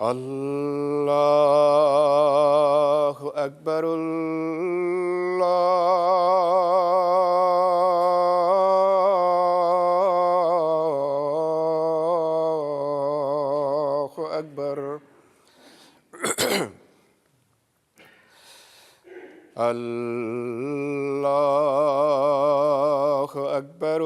الله أكبر. الله أكبر. الله أكبر.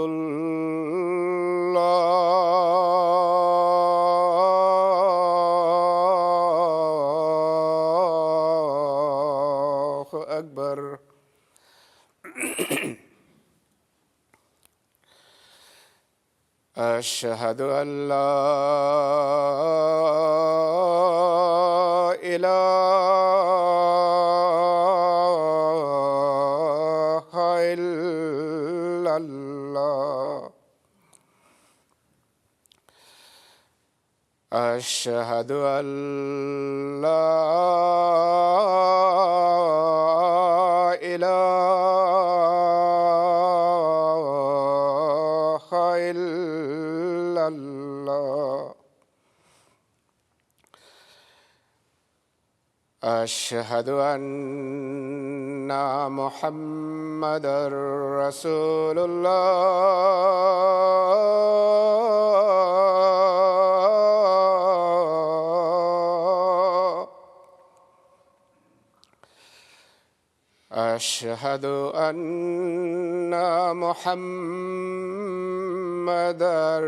الله أكبر. أشهد أن لا إله إلا الله. أشهد أن لا إله إلا الله. أشهد أن محمدًا رسول الله. أشهد أن محمدًا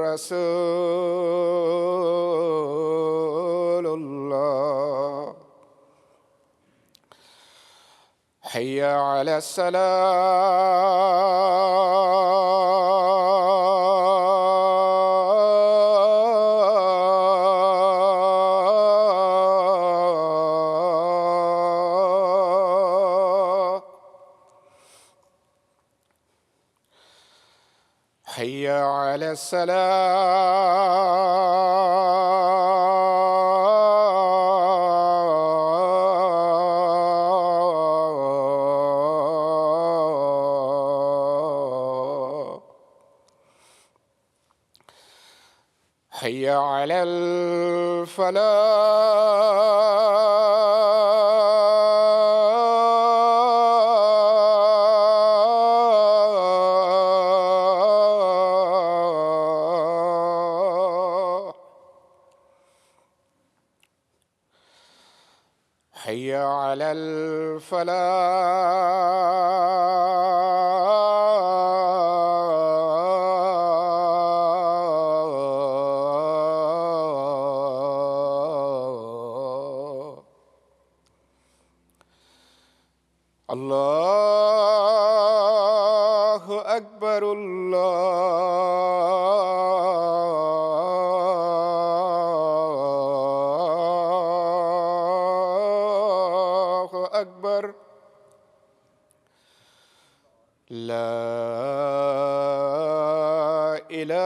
رسول الله. حي على الصلاة. حي على السلام. حي على الفلاح. حي على الفلاح. الله أكبر. الله أكبر. لا إله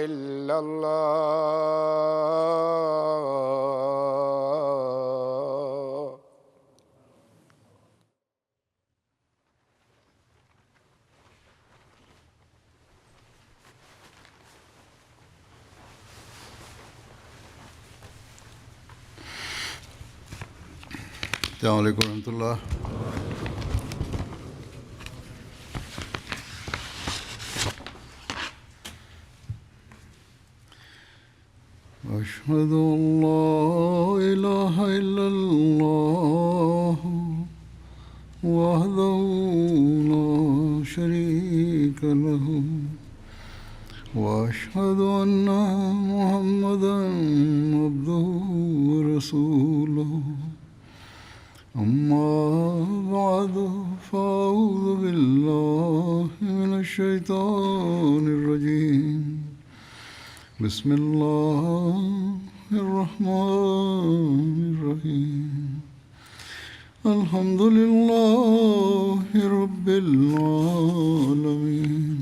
إلا الله. السلام عليكم ورحمة الله. أشهد أن لا إله إلا الله وحده لا شريك له وأشهد أن محمدًا عبده ورسوله. أما بعد فأعوذ بالله من الشيطان الرجيم. بسم الله الرحمن الرحيم. الحمد لله رب العالمين.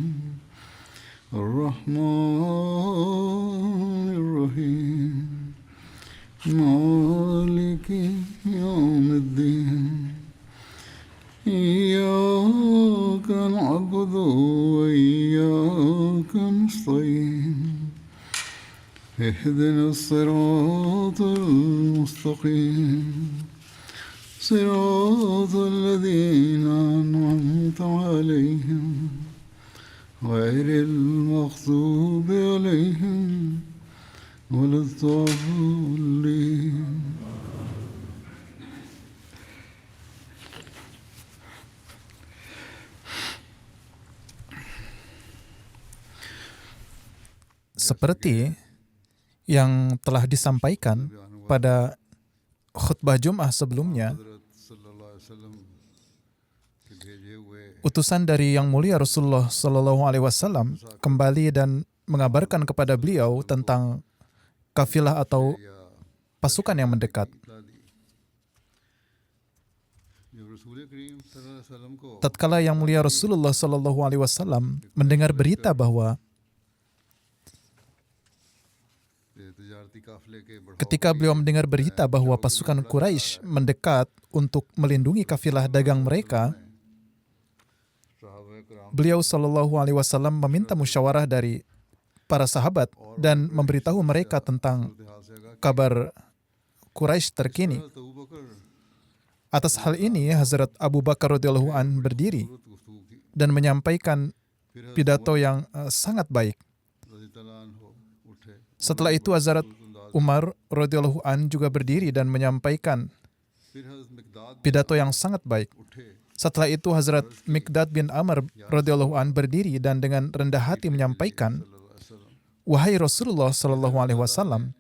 الرحمن الرحيم. مالك يوم الدين. إياك نعبد وإياك نستعين. اهدنا الصراط المستقيم صراط الذين أنعمت عليهم غير المغضوب عليهم ولا الضالين. Seperti yang telah disampaikan pada khutbah Jum'ah sebelumnya, utusan dari Yang Mulia Rasulullah SAW kembali dan mengabarkan kepada beliau tentang kafilah atau pasukan yang mendekat. Tatkala Yang Mulia Rasulullah SAW mendengar berita bahwa ketika beliau mendengar berita bahwa pasukan Quraisy mendekat untuk melindungi kafilah dagang mereka, beliau SAW meminta musyawarah dari para sahabat dan memberitahu mereka tentang kabar Quraisy terkini. Atas hal ini, Hazrat Abu Bakar radhiyallahu an berdiri dan menyampaikan pidato yang sangat baik. Setelah itu, Hazrat Umar radhiyallahu an juga berdiri dan menyampaikan pidato yang sangat baik. Setelah itu, Hazrat Miqdad bin Amr radhiyallahu an berdiri dan dengan rendah hati menyampaikan, "Wahai Rasulullah sallallahu alaihi wasallam,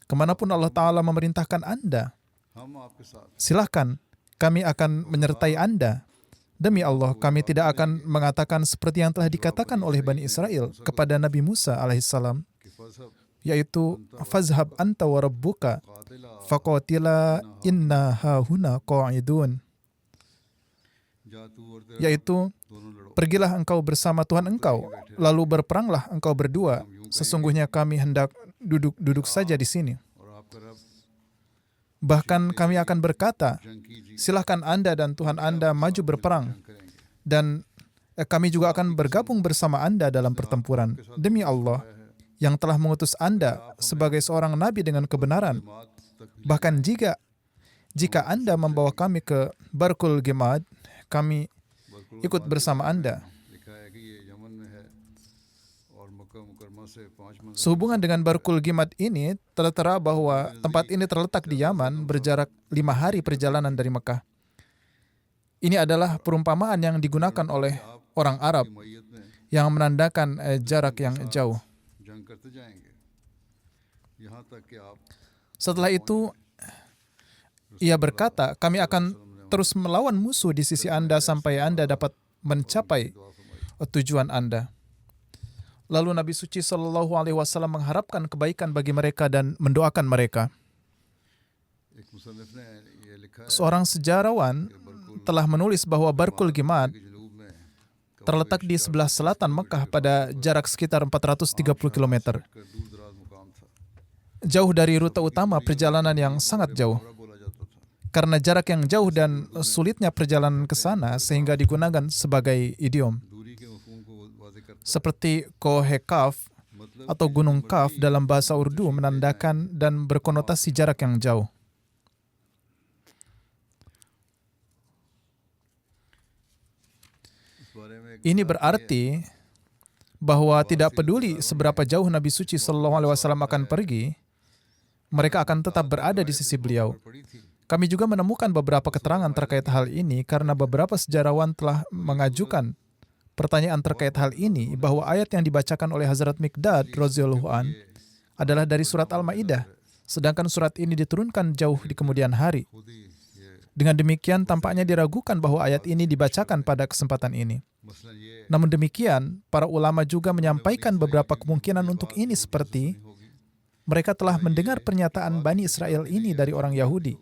kemanapun Allah Ta'ala memerintahkan Anda, silahkan, kami akan menyertai Anda. Demi Allah, kami tidak akan mengatakan seperti yang telah dikatakan oleh Bani Israel kepada Nabi Musa alaihissalam, yaitu fazhab anta wa rabbuka faqatila inna hahuna qa'idun, yaitu pergilah engkau bersama Tuhan engkau, lalu berperanglah engkau berdua, sesungguhnya kami hendak duduk saja di sini. Bahkan kami akan berkata, silahkan Anda dan Tuhan Anda maju berperang, dan kami juga akan bergabung bersama Anda dalam pertempuran. Demi Allah yang telah mengutus Anda sebagai seorang nabi dengan kebenaran. Bahkan jika Anda membawa kami ke Barkul Gimad, kami ikut bersama Anda." Sehubungan dengan Barkul Gimad ini, tertera bahwa tempat ini terletak di Yaman, berjarak 5 hari perjalanan dari Mekah. Ini adalah perumpamaan yang digunakan oleh orang Arab yang menandakan jarak yang jauh. Setelah itu, ia berkata, "Kami akan terus melawan musuh di sisi Anda sampai Anda dapat mencapai tujuan Anda." Lalu Nabi Suci SAW mengharapkan kebaikan bagi mereka dan mendoakan mereka. Seorang sejarawan telah menulis bahwa Barkul Gimad terletak di sebelah selatan Mekah pada jarak sekitar 430 km. Jauh dari rute utama perjalanan yang sangat jauh. Karena jarak yang jauh dan sulitnya perjalanan ke sana, sehingga digunakan sebagai idiom. Seperti Kohe Kaf atau Gunung Kaf dalam bahasa Urdu menandakan dan berkonotasi jarak yang jauh. Ini berarti bahwa tidak peduli seberapa jauh Nabi Suci SAW akan pergi, mereka akan tetap berada di sisi beliau. Kami juga menemukan beberapa keterangan terkait hal ini karena beberapa sejarawan telah mengajukan pertanyaan terkait hal ini, bahwa ayat yang dibacakan oleh Hazrat Miqdad radhiyallahu an adalah dari surat Al-Maidah, sedangkan surat ini diturunkan jauh di kemudian hari. Dengan demikian, tampaknya diragukan bahwa ayat ini dibacakan pada kesempatan ini. Namun demikian, para ulama juga menyampaikan beberapa kemungkinan untuk ini, seperti mereka telah mendengar pernyataan Bani Israel ini dari orang Yahudi,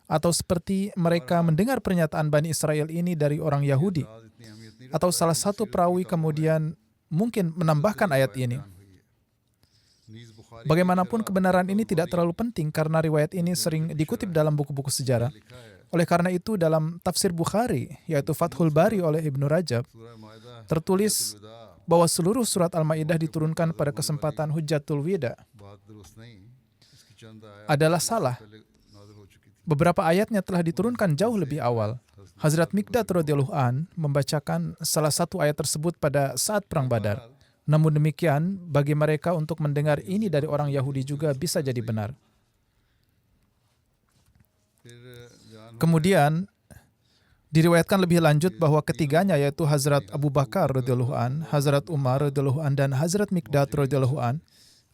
atau seperti mereka mendengar pernyataan Bani Israel ini dari orang Yahudi, atau salah satu perawi kemudian mungkin menambahkan ayat ini. Bagaimanapun, kebenaran ini tidak terlalu penting karena riwayat ini sering dikutip dalam buku-buku sejarah. Oleh karena itu, dalam tafsir Bukhari, yaitu Fathul Bari oleh Ibnu Rajab, tertulis bahwa seluruh surat Al-Maidah diturunkan pada kesempatan Hujjatul Wida, adalah salah. Beberapa ayatnya telah diturunkan jauh lebih awal. Hazrat Miqdad radhiyallahu an membacakan salah satu ayat tersebut pada saat perang Badar. Namun demikian, bagi mereka untuk mendengar ini dari orang Yahudi juga bisa jadi benar. Kemudian diriwayatkan lebih lanjut bahwa ketiganya, yaitu Hazrat Abu Bakar radhiyallahu an, Hazrat Umar radhiyallahu an, dan Hazrat Miqdad radhiyallahu an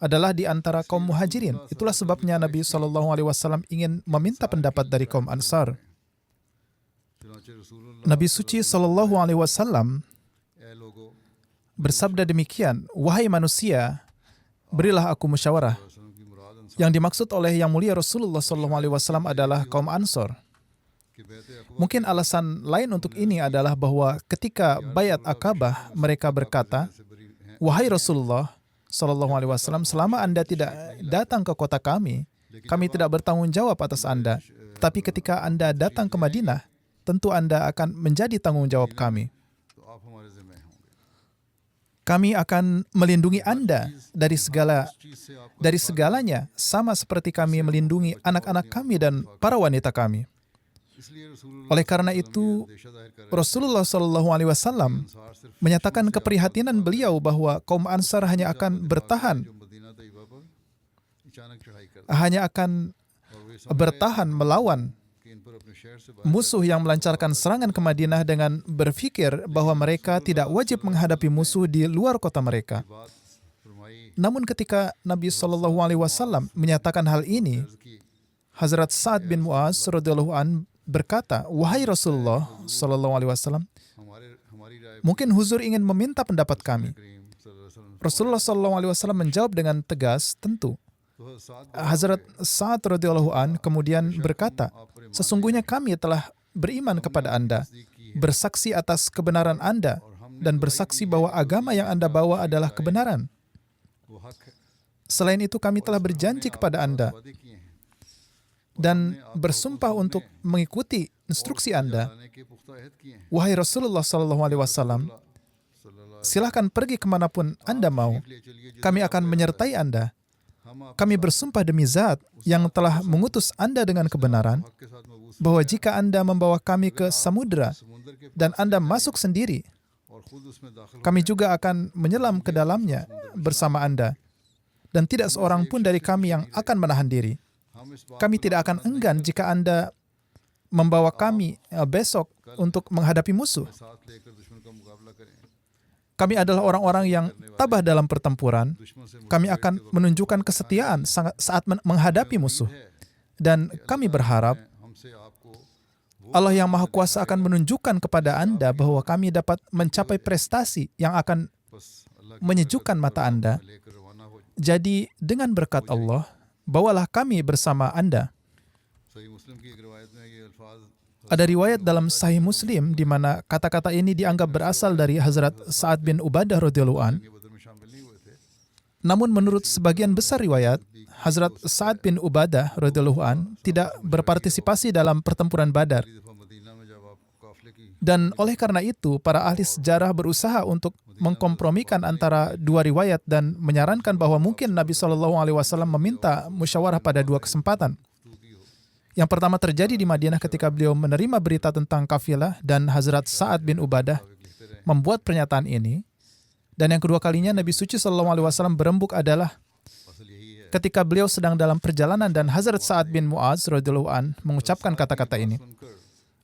adalah di antara kaum muhajirin. Itulah sebabnya Nabi SAW ingin meminta pendapat dari kaum Ansar. Nabi suci SAW bersabda demikian, "Wahai manusia, berilah aku musyawarah." Yang dimaksud oleh Yang Mulia Rasulullah SAW adalah kaum Ansar. Mungkin alasan lain untuk ini adalah bahwa ketika Bayat Aqabah mereka berkata, "Wahai Rasulullah SAW, selama Anda tidak datang ke kota kami tidak bertanggung jawab atas Anda. Tapi ketika Anda datang ke Madinah, tentu Anda akan menjadi tanggung jawab kami. Kami akan melindungi Anda dari segalanya, sama seperti kami melindungi anak-anak kami dan para wanita kami." Oleh karena itu, Rasulullah SAW menyatakan keprihatinan beliau bahwa kaum Ansar hanya akan bertahan melawan musuh yang melancarkan serangan ke Madinah dengan berpikir bahwa mereka tidak wajib menghadapi musuh di luar kota mereka. Namun ketika Nabi SAW menyatakan hal ini, Hazrat Sa'ad bin Mu'az radhiyallahu an berkata, "Wahai Rasulullah SAW, mungkin huzur ingin meminta pendapat kami." Rasulullah SAW menjawab dengan tegas, "Tentu." Hazrat Sa'ad radhiyallahu an kemudian berkata, "Sesungguhnya kami telah beriman kepada Anda, bersaksi atas kebenaran Anda, dan bersaksi bahwa agama yang Anda bawa adalah kebenaran. Selain itu kami telah berjanji kepada Anda dan bersumpah untuk mengikuti instruksi Anda. Wahai Rasulullah SAW, silahkan pergi kemanapun Anda mau. Kami akan menyertai Anda. Kami bersumpah demi Zat yang telah mengutus Anda dengan kebenaran, bahwa jika Anda membawa kami ke samudera dan Anda masuk sendiri, kami juga akan menyelam ke dalamnya bersama Anda. Dan tidak seorang pun dari kami yang akan menahan diri. Kami tidak akan enggan jika Anda membawa kami besok untuk menghadapi musuh. Kami adalah orang-orang yang tabah dalam pertempuran. Kami akan menunjukkan kesetiaan saat menghadapi musuh. Dan kami berharap Allah yang Maha Kuasa akan menunjukkan kepada Anda bahwa kami dapat mencapai prestasi yang akan menyejukkan mata Anda. Jadi dengan berkat Allah, bawalah kami bersama Anda." Ada riwayat dalam Sahih Muslim di mana kata-kata ini dianggap berasal dari Hazrat Sa'ad bin Ubadah radhiyallahu an. Namun menurut sebagian besar riwayat, Hazrat Sa'ad bin Ubadah radhiyallahu an tidak berpartisipasi dalam pertempuran Badar. Dan oleh karena itu, para ahli sejarah berusaha untuk mengkompromikan antara dua riwayat dan menyarankan bahwa mungkin Nabi SAW meminta musyawarah pada dua kesempatan. Yang pertama terjadi di Madinah ketika beliau menerima berita tentang kafilah dan Hazrat Sa'ad bin Ubadah membuat pernyataan ini. Dan yang kedua kalinya Nabi suci SAW berembuk adalah ketika beliau sedang dalam perjalanan dan Hazrat Sa'ad bin Mu'az radhiyallahu an mengucapkan kata-kata ini.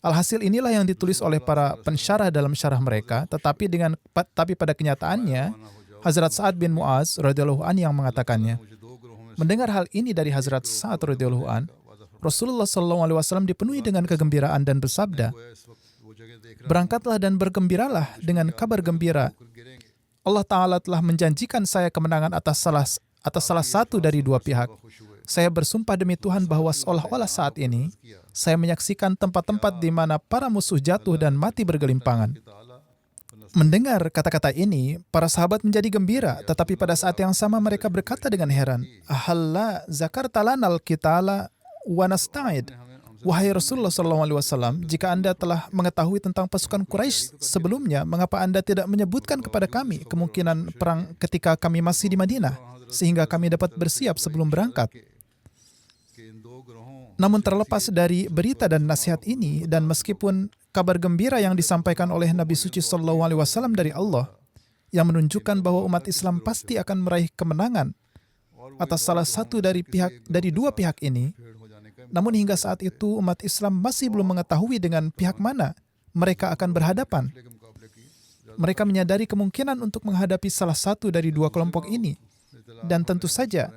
Alhasil inilah yang ditulis oleh para pensyarah dalam syarah mereka, tapi pada kenyataannya Hazrat Sa'ad bin Mu'az radhiyallahu an yang mengatakannya. Mendengar hal ini dari Hazrat Sa'ad radhiyallahu an, Rasulullah SAW dipenuhi dengan kegembiraan dan bersabda, "Berangkatlah dan bergembiralah dengan kabar gembira. Allah Ta'ala telah menjanjikan saya kemenangan atas salah satu dari dua pihak. Saya bersumpah demi Tuhan bahwa seolah-olah saat ini saya menyaksikan tempat-tempat di mana para musuh jatuh dan mati bergelimpangan." Mendengar kata-kata ini, para sahabat menjadi gembira, tetapi pada saat yang sama mereka berkata dengan heran, "Ahalla zakarta lanal qitala wa nasta'id." "Wahai Rasulullah SAW, jika Anda telah mengetahui tentang pasukan Quraisy sebelumnya, mengapa Anda tidak menyebutkan kepada kami kemungkinan perang ketika kami masih di Madinah, sehingga kami dapat bersiap sebelum berangkat?" Namun terlepas dari berita dan nasihat ini, dan meskipun kabar gembira yang disampaikan oleh Nabi Suci SAW dari Allah, yang menunjukkan bahwa umat Islam pasti akan meraih kemenangan atas salah satu dari dua pihak ini, namun hingga saat itu umat Islam masih belum mengetahui dengan pihak mana mereka akan berhadapan. Mereka menyadari kemungkinan untuk menghadapi salah satu dari dua kelompok ini, dan tentu saja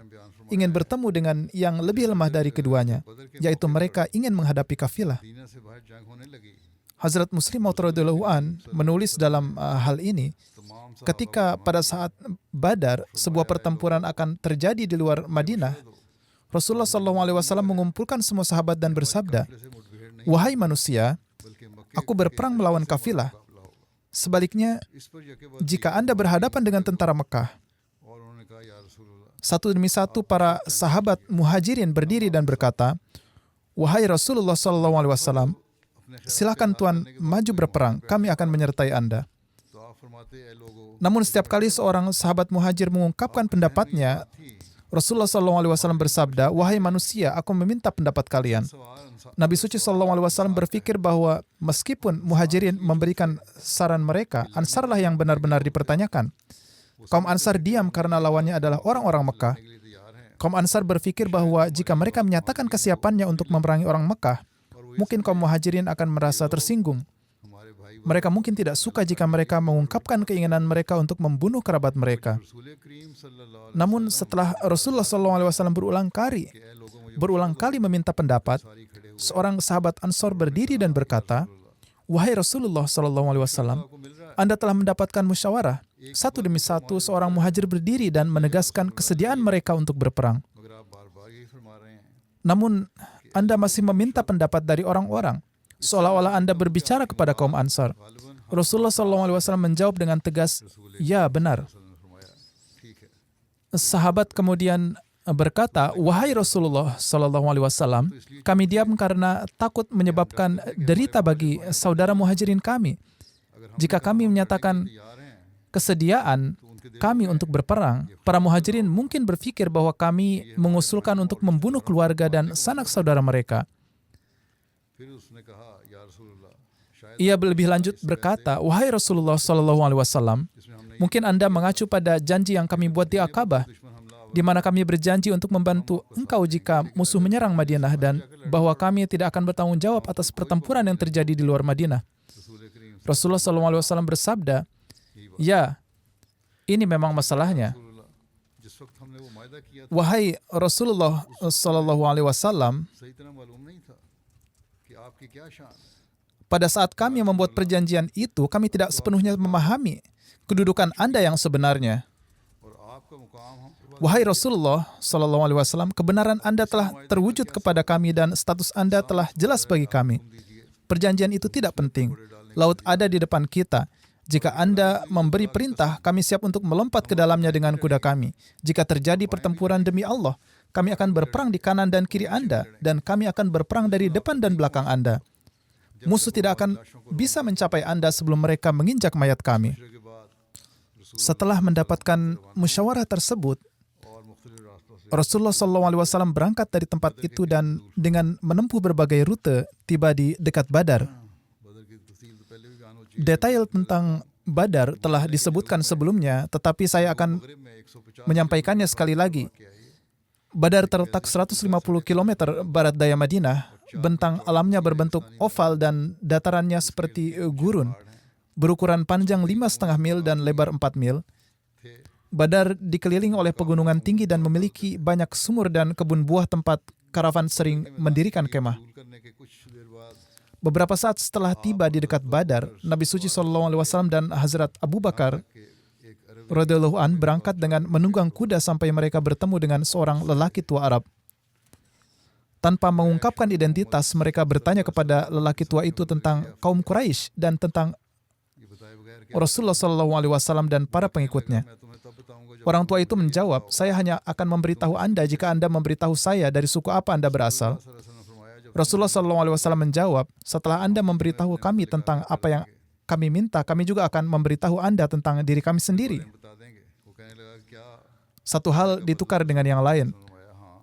ingin bertemu dengan yang lebih lemah dari keduanya, yaitu mereka ingin menghadapi kafilah. Hazrat Muslim Maud radhiyallahu an menulis dalam hal ini, ketika pada saat Badar sebuah pertempuran akan terjadi di luar Madinah, Rasulullah SAW mengumpulkan semua sahabat dan bersabda, "Wahai manusia, aku berperang melawan kafilah. Sebaliknya, jika Anda berhadapan dengan tentara Mekah." Satu demi satu para sahabat muhajirin berdiri dan berkata, "Wahai Rasulullah SAW, silakan Tuan maju berperang, kami akan menyertai Anda." Namun setiap kali seorang sahabat muhajir mengungkapkan pendapatnya, Rasulullah SAW bersabda, "Wahai manusia, aku meminta pendapat kalian." Nabi Suci SAW berpikir bahwa meskipun muhajirin memberikan saran mereka, Ansarlah yang benar-benar dipertanyakan. Kaum Ansar diam karena lawannya adalah orang-orang Mekah. Kaum Ansar berpikir bahwa jika mereka menyatakan kesiapannya untuk memerangi orang Mekah, mungkin kaum muhajirin akan merasa tersinggung. Mereka mungkin tidak suka jika mereka mengungkapkan keinginan mereka untuk membunuh kerabat mereka. Namun setelah Rasulullah SAW berulang kali meminta pendapat, seorang sahabat Ansar berdiri dan berkata, "Wahai Rasulullah SAW, Anda telah mendapatkan musyawarah." Satu demi satu seorang muhajir berdiri dan menegaskan kesediaan mereka untuk berperang. Namun Anda masih meminta pendapat dari orang-orang, seolah-olah Anda berbicara kepada kaum Ansar. Rasulullah SAW menjawab dengan tegas, "Ya, benar." Sahabat kemudian berkata, "Wahai Rasulullah SAW, kami diam karena takut menyebabkan derita bagi saudara muhajirin kami. Jika kami menyatakan kesediaan kami untuk berperang, para muhajirin mungkin berpikir bahwa kami mengusulkan untuk membunuh keluarga dan sanak saudara mereka." Ia lebih lanjut berkata, "Wahai Rasulullah SAW, mungkin Anda mengacu pada janji yang kami buat di Aqabah, di mana kami berjanji untuk membantu engkau jika musuh menyerang Madinah, dan bahwa kami tidak akan bertanggung jawab atas pertempuran yang terjadi di luar Madinah." Rasulullah SAW bersabda, "Ya, ini memang masalahnya. Wahai Rasulullah SAW, pada saat kami membuat perjanjian itu, kami tidak sepenuhnya memahami kedudukan Anda yang sebenarnya. Wahai Rasulullah SAW, kebenaran Anda telah terwujud kepada kami dan status Anda telah jelas bagi kami. Perjanjian itu tidak penting. Laut ada di depan kita. Jika Anda memberi perintah, kami siap untuk melompat ke dalamnya dengan kuda kami. Jika terjadi pertempuran demi Allah, kami akan berperang di kanan dan kiri Anda, dan kami akan berperang dari depan dan belakang Anda. Musuh tidak akan bisa mencapai Anda sebelum mereka menginjak mayat kami." Setelah mendapatkan musyawarah tersebut, Rasulullah SAW berangkat dari tempat itu dan dengan menempuh berbagai rute, tiba di dekat Badar. Detail tentang Badar telah disebutkan sebelumnya, tetapi saya akan menyampaikannya sekali lagi. Badar terletak 150 km barat daya Madinah. Bentang alamnya berbentuk oval dan datarannya seperti gurun, berukuran panjang 5,5 mil dan lebar 4 mil. Badar dikelilingi oleh pegunungan tinggi dan memiliki banyak sumur dan kebun buah tempat karavan sering mendirikan kemah. Beberapa saat setelah tiba di dekat Badar, Nabi Suci SAW dan Hazrat Abu Bakar radhiyallahu an berangkat dengan menunggang kuda sampai mereka bertemu dengan seorang lelaki tua Arab. Tanpa mengungkapkan identitas, mereka bertanya kepada lelaki tua itu tentang kaum Quraisy dan tentang Rasulullah SAW dan para pengikutnya. Orang tua itu menjawab, "Saya hanya akan memberitahu Anda jika Anda memberitahu saya dari suku apa Anda berasal." Rasulullah SAW menjawab, setelah Anda memberitahu kami tentang apa yang kami minta, kami juga akan memberitahu Anda tentang diri kami sendiri. Satu hal ditukar dengan yang lain,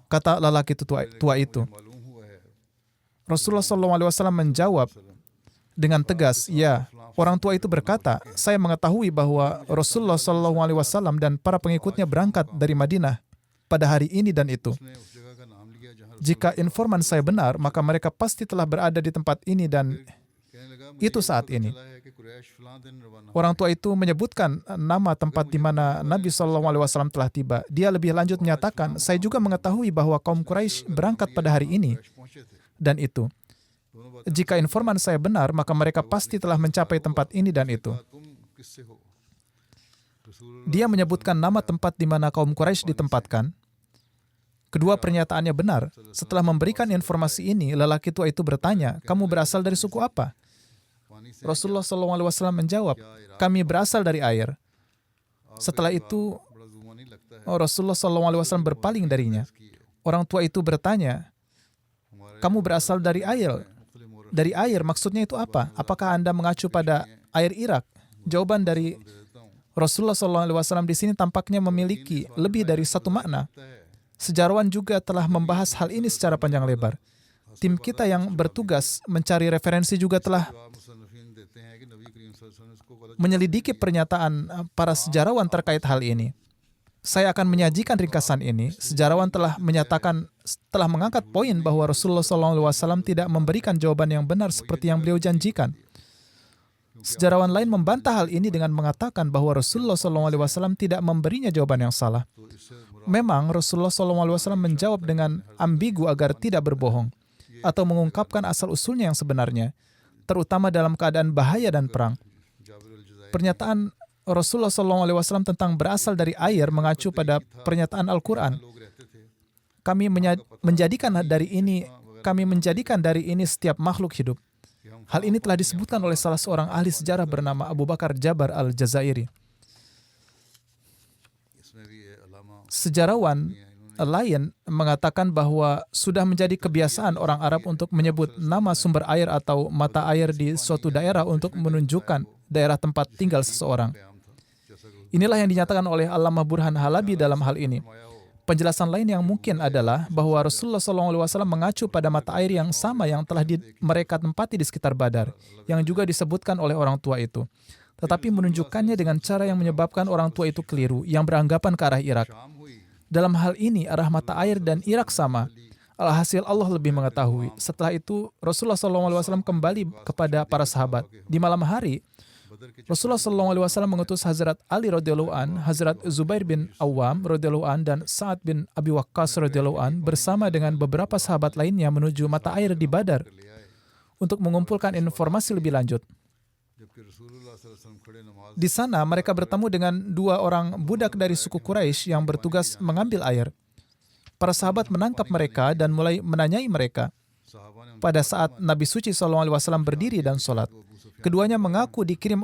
kata lelaki tua itu. Rasulullah SAW menjawab dengan tegas, ya. Orang tua itu berkata, saya mengetahui bahwa Rasulullah SAW dan para pengikutnya berangkat dari Madinah pada hari ini dan itu. Jika informan saya benar, maka mereka pasti telah berada di tempat ini dan itu saat ini. Orang tua itu menyebutkan nama tempat di mana Nabi SAW telah tiba. Dia lebih lanjut menyatakan, saya juga mengetahui bahwa kaum Quraisy berangkat pada hari ini dan itu. Jika informan saya benar, maka mereka pasti telah mencapai tempat ini dan itu. Dia menyebutkan nama tempat di mana kaum Quraisy ditempatkan. Kedua pernyataannya benar. Setelah memberikan informasi ini, lelaki tua itu bertanya, kamu berasal dari suku apa? Rasulullah SAW menjawab, kami berasal dari air. Setelah itu, Rasulullah SAW berpaling darinya. Orang tua itu bertanya, kamu berasal dari air. Dari air maksudnya itu apa? Apakah Anda mengacu pada air Irak? Jawaban dari Rasulullah SAW di sini tampaknya memiliki lebih dari satu makna. Sejarawan juga telah membahas hal ini secara panjang lebar. Tim kita yang bertugas mencari referensi juga telah menyelidiki pernyataan para sejarawan terkait hal ini. Saya akan menyajikan ringkasan ini. Sejarawan telah mengangkat poin bahwa Rasulullah SAW tidak memberikan jawaban yang benar seperti yang beliau janjikan. Sejarawan lain membantah hal ini dengan mengatakan bahwa Rasulullah SAW tidak memberinya jawaban yang salah. Memang Rasulullah SAW menjawab dengan ambigu agar tidak berbohong atau mengungkapkan asal-usulnya yang sebenarnya, terutama dalam keadaan bahaya dan perang. Pernyataan Rasulullah SAW tentang berasal dari air mengacu pada pernyataan Al-Quran. Kami menjadikan dari ini setiap makhluk hidup. Hal ini telah disebutkan oleh salah seorang ahli sejarah bernama Abu Bakar Jabar Al-Jazairi. Sejarawan lain mengatakan bahwa sudah menjadi kebiasaan orang Arab untuk menyebut nama sumber air atau mata air di suatu daerah untuk menunjukkan daerah tempat tinggal seseorang. Inilah yang dinyatakan oleh Allamah Burhan Halabi dalam hal ini. Penjelasan lain yang mungkin adalah bahwa Rasulullah SAW mengacu pada mata air yang sama yang telah mereka tempati di sekitar Badar, yang juga disebutkan oleh orang tua itu. Tetapi menunjukkannya dengan cara yang menyebabkan orang tua itu keliru, yang beranggapan ke arah Irak. Dalam hal ini, arah mata air dan Irak sama. Alhasil Allah lebih mengetahui. Setelah itu, Rasulullah SAW kembali kepada para sahabat. Di malam hari, Rasulullah SAW mengutus Hazrat Ali radhiyallahu an, Hazrat Zubair bin Awam radhiyallahu an, dan Sa'ad bin Abi Waqqas radhiyallahu an bersama dengan beberapa sahabat lainnya menuju mata air di Badar untuk mengumpulkan informasi lebih lanjut. Di sana mereka bertemu dengan dua orang budak dari suku Quraisy yang bertugas mengambil air. Para sahabat menangkap mereka dan mulai menanyai mereka. Pada saat Nabi Suci SAW berdiri dan sholat, keduanya mengaku dikirim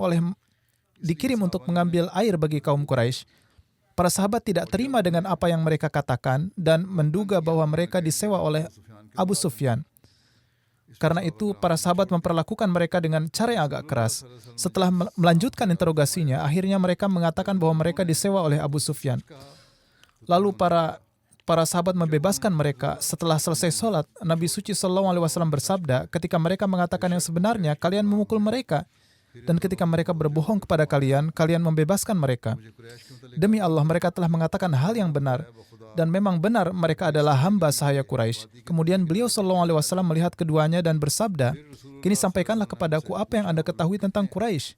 untuk mengambil air bagi kaum Quraisy. Para sahabat tidak terima dengan apa yang mereka katakan dan menduga bahwa mereka disewa oleh Abu Sufyan. Karena itu, para sahabat memperlakukan mereka dengan cara yang agak keras. Setelah melanjutkan interogasinya, akhirnya mereka mengatakan bahwa mereka disewa oleh Abu Sufyan. Lalu para sahabat membebaskan mereka. Setelah selesai sholat, Nabi Suci SAW bersabda, ketika mereka mengatakan yang sebenarnya, kalian memukul mereka. Dan ketika mereka berbohong kepada kalian, kalian membebaskan mereka. Demi Allah, mereka telah mengatakan hal yang benar. Dan memang benar mereka adalah hamba sahaya Quraisy. Kemudian beliau SAW melihat keduanya dan bersabda, kini sampaikanlah kepadaku apa yang Anda ketahui tentang Quraisy.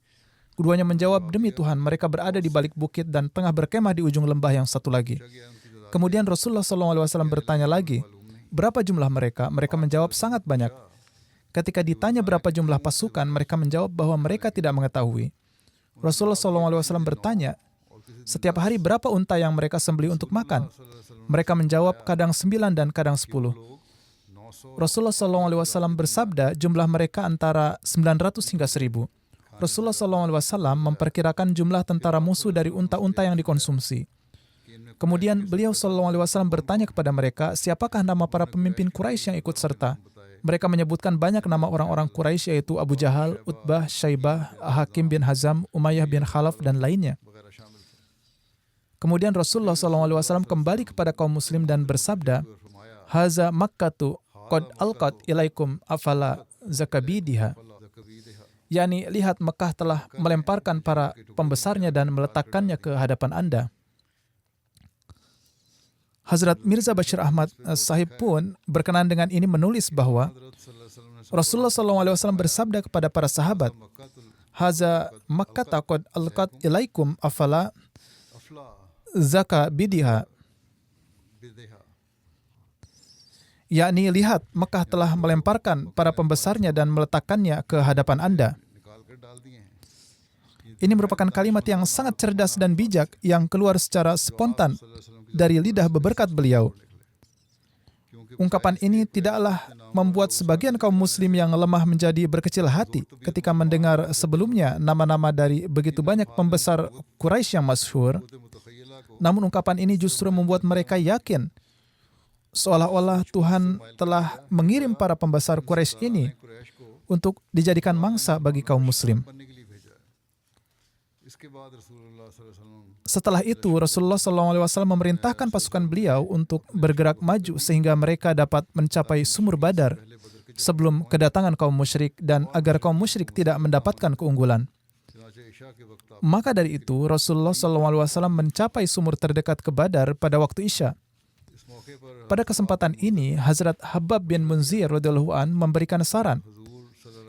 Keduanya menjawab, demi Tuhan, mereka berada di balik bukit dan tengah berkemah di ujung lembah yang satu lagi. Kemudian Rasulullah SAW bertanya lagi, berapa jumlah mereka? Mereka menjawab, sangat banyak. Ketika ditanya berapa jumlah pasukan, mereka menjawab bahwa mereka tidak mengetahui. Rasulullah SAW bertanya, setiap hari berapa unta yang mereka sembelih untuk makan? Mereka menjawab, kadang 9 dan kadang 10. Rasulullah SAW bersabda, jumlah mereka antara 900 hingga 1000. Rasulullah SAW memperkirakan jumlah tentara musuh dari unta-unta yang dikonsumsi. Kemudian beliau SAW bertanya kepada mereka, siapakah nama para pemimpin Quraisy yang ikut serta? Mereka menyebutkan banyak nama orang-orang Quraisy yaitu Abu Jahal, Utbah, Syaibah, Hakim bin Hazam, Umayyah bin Khalaf, dan lainnya. Kemudian Rasulullah SAW kembali kepada kaum muslim dan bersabda, Haza Makkatu qad alqat ilaikum afala zakabidiha. Yani, lihat Mekah telah melemparkan para pembesarnya dan meletakkannya ke hadapan Anda. Hazrat Mirza Bashir Ahmad Sahib pun berkenaan dengan ini menulis bahwa Rasulullah SAW bersabda kepada para sahabat, Haza Makkata qad alqat ilaikum afala zakabidiha. Yakni, lihat Mekah telah melemparkan para pembesarnya dan meletakkannya ke hadapan Anda. Ini merupakan kalimat yang sangat cerdas dan bijak yang keluar secara spontan dari lidah beberkat beliau. Ungkapan ini tidaklah membuat sebagian kaum muslim yang lemah menjadi berkecil hati ketika mendengar sebelumnya nama-nama dari begitu banyak pembesar Quraisy yang masyhur. Namun ungkapan ini justru membuat mereka yakin seolah-olah Tuhan telah mengirim para pembesar Quraisy ini untuk dijadikan mangsa bagi kaum muslim. Setelah itu, Rasulullah SAW memerintahkan pasukan beliau untuk bergerak maju sehingga mereka dapat mencapai sumur Badar sebelum kedatangan kaum musyrik dan agar kaum musyrik tidak mendapatkan keunggulan. Maka dari itu, Rasulullah SAW mencapai sumur terdekat ke Badar pada waktu Isya. Pada kesempatan ini, Hazrat Habab bin Munzir radhiyallahu an memberikan saran.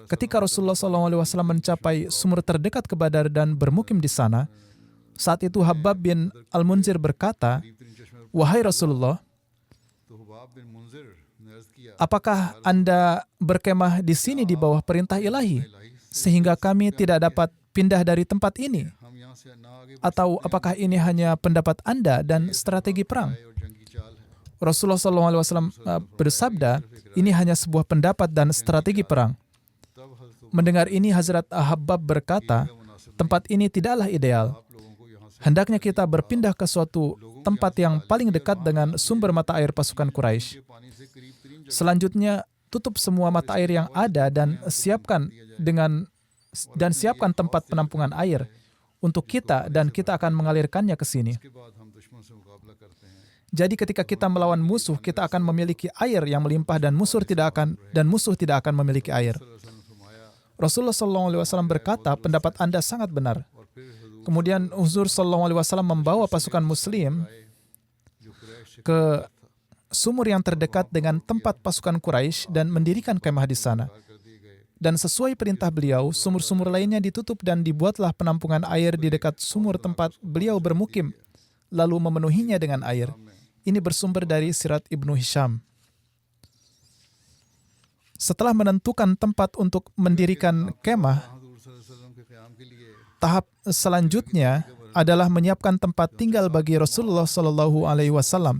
Ketika Rasulullah SAW mencapai sumur terdekat ke Badar dan bermukim di sana, saat itu Habab bin Al-Munzir berkata, Wahai Rasulullah, apakah Anda berkemah di sini di bawah perintah ilahi, sehingga kami tidak dapat pindah dari tempat ini? Atau apakah ini hanya pendapat Anda dan strategi perang? Rasulullah SAW bersabda, ini hanya sebuah pendapat dan strategi perang. Mendengar ini, Hazrat Habab berkata, tempat ini tidaklah ideal. Hendaknya kita berpindah ke suatu tempat yang paling dekat dengan sumber mata air pasukan Quraisy. Selanjutnya, tutup semua mata air yang ada dan siapkan tempat penampungan air untuk kita dan kita akan mengalirkannya ke sini. Jadi ketika kita melawan musuh, kita akan memiliki air yang melimpah dan musuh tidak akan memiliki air. Rasulullah SAW berkata, pendapat Anda sangat benar. Kemudian Huzur SAW membawa pasukan muslim ke sumur yang terdekat dengan tempat pasukan Quraisy dan mendirikan kemah di sana. Dan sesuai perintah beliau, sumur-sumur lainnya ditutup dan dibuatlah penampungan air di dekat sumur tempat beliau bermukim, lalu memenuhinya dengan air. Ini bersumber dari Sirat Ibnu Hisham. Setelah menentukan tempat untuk mendirikan kemah, tahap selanjutnya adalah menyiapkan tempat tinggal bagi Rasulullah SAW.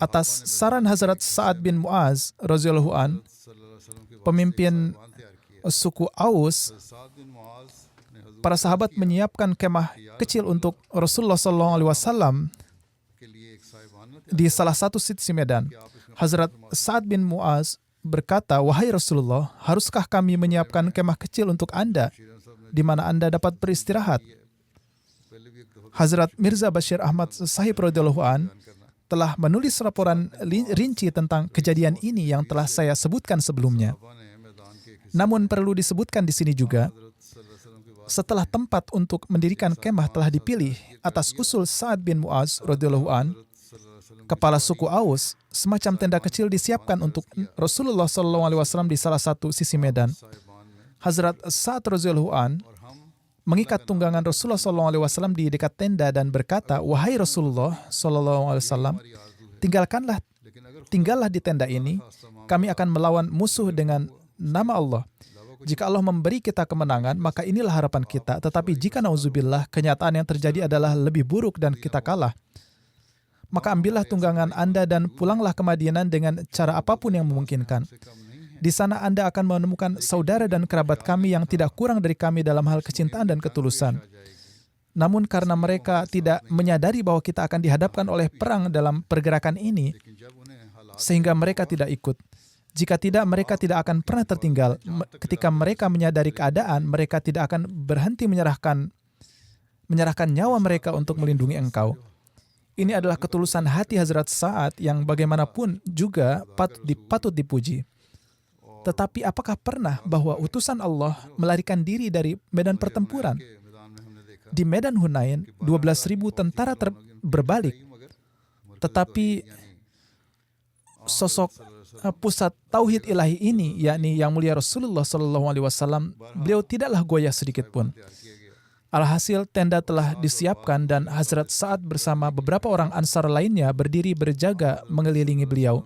Atas saran Hazrat Sa'ad bin Mu'az radhiyallahu an, pemimpin suku Aus, para sahabat menyiapkan kemah kecil untuk Rasulullah SAW di salah satu sisi medan. Hazrat Sa'ad bin Mu'az berkata, Wahai Rasulullah, haruskah kami menyiapkan kemah kecil untuk Anda, di mana Anda dapat beristirahat? Hazrat Mirza Bashir Ahmad Sahib radhiyallahu an telah menulis laporan rinci tentang kejadian ini yang telah saya sebutkan sebelumnya. Namun perlu disebutkan di sini juga, setelah tempat untuk mendirikan kemah telah dipilih atas usul Sa'ad bin Mu'az radhiyallahu an, kepala suku Aus, semacam tenda kecil disiapkan untuk Rasulullah SAW di salah satu sisi medan. Hazrat Sa'ad radhiyallahu an mengikat tunggangan Rasulullah SAW di dekat tenda dan berkata, Wahai Rasulullah SAW, tinggallah di tenda ini, kami akan melawan musuh dengan nama Allah. Jika Allah memberi kita kemenangan, maka inilah harapan kita. Tetapi jika na'udzubillah, kenyataan yang terjadi adalah lebih buruk dan kita kalah, maka ambillah tunggangan Anda dan pulanglah ke Madinah dengan cara apapun yang memungkinkan. Di sana Anda akan menemukan saudara dan kerabat kami yang tidak kurang dari kami dalam hal kecintaan dan ketulusan. Namun karena mereka tidak menyadari bahwa kita akan dihadapkan oleh perang dalam pergerakan ini, sehingga mereka tidak ikut. Jika tidak, mereka tidak akan pernah tertinggal. Ketika mereka menyadari keadaan, mereka tidak akan berhenti menyerahkan nyawa mereka untuk melindungi engkau. Ini adalah ketulusan hati Hazrat Sa'ad yang bagaimanapun juga patut dipuji. Tetapi apakah pernah bahwa utusan Allah melarikan diri dari medan pertempuran? Di medan Hunain, 12.000 tentara berbalik. Tetapi sosok pusat tauhid ilahi ini, yakni Yang Mulia Rasulullah SAW, beliau tidaklah goyah sedikit pun. Alhasil tenda telah disiapkan dan Hazrat Sa'ad bersama beberapa orang Ansar lainnya berdiri berjaga mengelilingi beliau.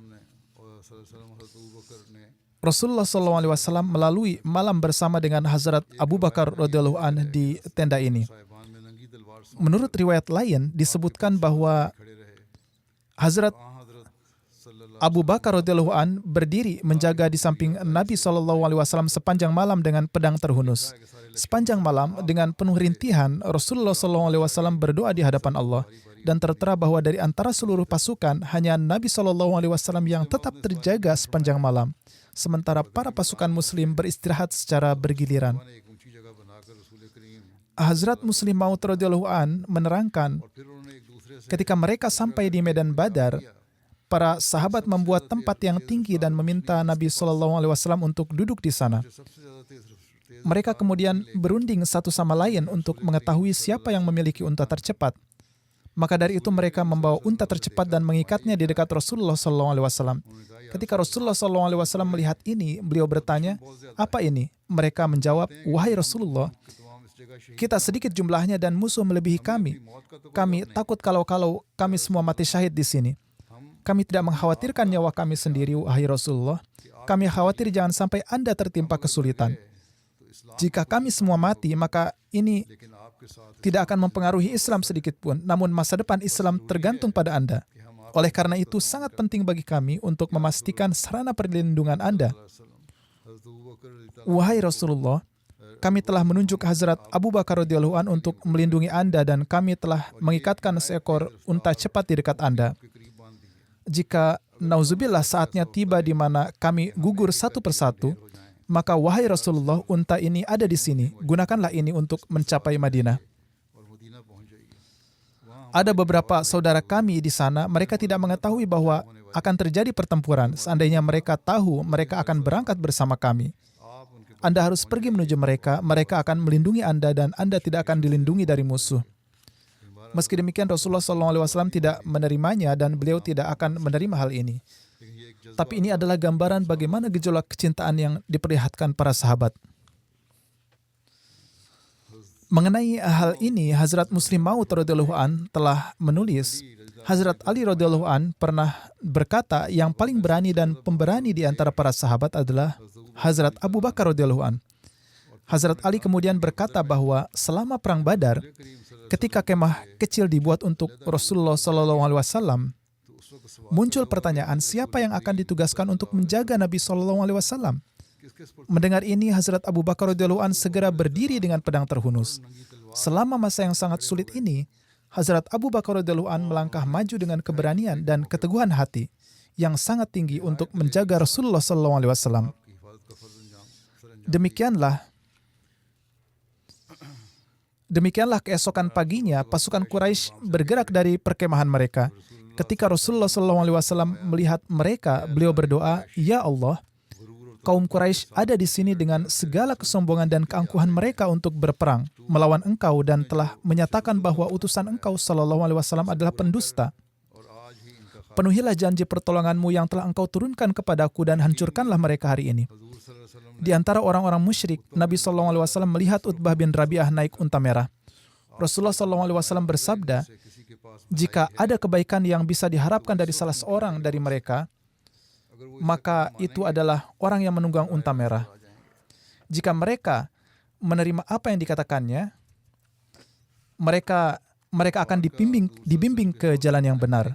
Rasulullah SAW melalui malam bersama dengan Hazrat Abu Bakar radhiyallahu anhu di tenda ini. Menurut riwayat lain disebutkan bahwa Hazrat Abu Bakar radhiyallahu anhu berdiri menjaga di samping Nabi SAW sepanjang malam dengan pedang terhunus. Sepanjang malam dengan penuh rintihan, Rasulullah SAW berdoa di hadapan Allah dan tertera bahwa dari antara seluruh pasukan hanya Nabi SAW yang tetap terjaga sepanjang malam, sementara para pasukan Muslim beristirahat secara bergiliran. Hazrat Muslim Maud radhiyallahu an menerangkan, ketika mereka sampai di medan Badar, para sahabat membuat tempat yang tinggi dan meminta Nabi SAW untuk duduk di sana. Mereka kemudian berunding satu sama lain untuk mengetahui siapa yang memiliki unta tercepat. Maka dari itu mereka membawa unta tercepat dan mengikatnya di dekat Rasulullah SAW. Ketika Rasulullah SAW melihat ini, beliau bertanya, "Apa ini?" Mereka menjawab, "Wahai Rasulullah, kita sedikit jumlahnya dan musuh melebihi kami. Kami takut kalau kami semua mati syahid di sini. Kami tidak mengkhawatirkan nyawa kami sendiri, wahai Rasulullah. Kami khawatir jangan sampai Anda tertimpa kesulitan. Jika kami semua mati, maka ini tidak akan mempengaruhi Islam sedikit pun. Namun masa depan Islam tergantung pada Anda. Oleh karena itu, sangat penting bagi kami untuk memastikan sarana perlindungan Anda. Wahai Rasulullah, kami telah menunjuk Hazrat Abu Bakar radhiyallahu an untuk melindungi Anda dan kami telah mengikatkan seekor unta cepat di dekat Anda. Jika nauzubillah saatnya tiba di mana kami gugur satu persatu, maka wahai Rasulullah, unta ini ada di sini. Gunakanlah ini untuk mencapai Madinah. Ada beberapa saudara kami di sana, mereka tidak mengetahui bahwa akan terjadi pertempuran. Seandainya mereka tahu, mereka akan berangkat bersama kami. Anda harus pergi menuju mereka, mereka akan melindungi Anda dan Anda tidak akan dilindungi dari musuh. Meski demikian, Rasulullah SAW tidak menerimanya dan beliau tidak akan menerima hal ini. Tapi ini adalah gambaran bagaimana gejolak kecintaan yang diperlihatkan para sahabat. Mengenai hal ini, Hazrat Muslim Maud radhiyallahu an telah menulis, Hazrat Ali radhiyallahu an pernah berkata yang paling berani dan pemberani di antara para sahabat adalah Hazrat Abu Bakar radhiyallahu an. Hazrat Ali kemudian berkata bahwa selama perang Badar, ketika kemah kecil dibuat untuk Rasulullah SAW, muncul pertanyaan siapa yang akan ditugaskan untuk menjaga Nabi SAW. Mendengar ini, Hazrat Abu Bakar radhiyallahu an segera berdiri dengan pedang terhunus. Selama masa yang sangat sulit ini, Hazrat Abu Bakar radhiyallahu an melangkah maju dengan keberanian dan keteguhan hati yang sangat tinggi untuk menjaga Rasulullah SAW. Demikianlah keesokan paginya, pasukan Quraisy bergerak dari perkemahan mereka. Ketika Rasulullah SAW melihat mereka, beliau berdoa, "Ya Allah, kaum Quraisy ada di sini dengan segala kesombongan dan keangkuhan mereka untuk berperang melawan engkau dan telah menyatakan bahwa utusan engkau SAW adalah pendusta. Penuhilah janji pertolonganmu yang telah engkau turunkan kepadaku dan hancurkanlah mereka hari ini." Di antara orang-orang musyrik, Nabi SAW melihat Utbah bin Rabi'ah naik unta merah. Rasulullah SAW bersabda, "Jika ada kebaikan yang bisa diharapkan dari salah seorang dari mereka, maka itu adalah orang yang menunggang unta merah. Jika mereka menerima apa yang dikatakannya, mereka akan dibimbing ke jalan yang benar."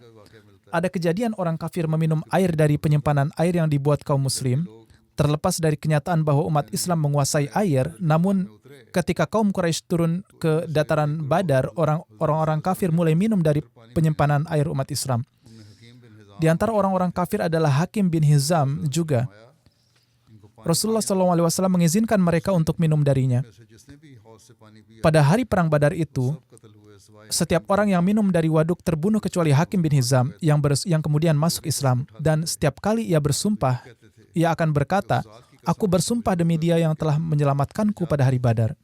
Ada kejadian orang kafir meminum air dari penyimpanan air yang dibuat kaum muslim. Terlepas dari kenyataan bahwa umat Islam menguasai air, namun ketika kaum Quraisy turun ke dataran Badar, orang-orang kafir mulai minum dari penyimpanan air umat Islam. Di antara orang-orang kafir adalah Hakim bin Hizam juga. Rasulullah SAW mengizinkan mereka untuk minum darinya. Pada hari perang Badar itu, setiap orang yang minum dari waduk terbunuh kecuali Hakim bin Hizam yang kemudian masuk Islam. Dan setiap kali ia bersumpah, ia akan berkata, "Aku bersumpah demi dia yang telah menyelamatkanku pada hari Badar."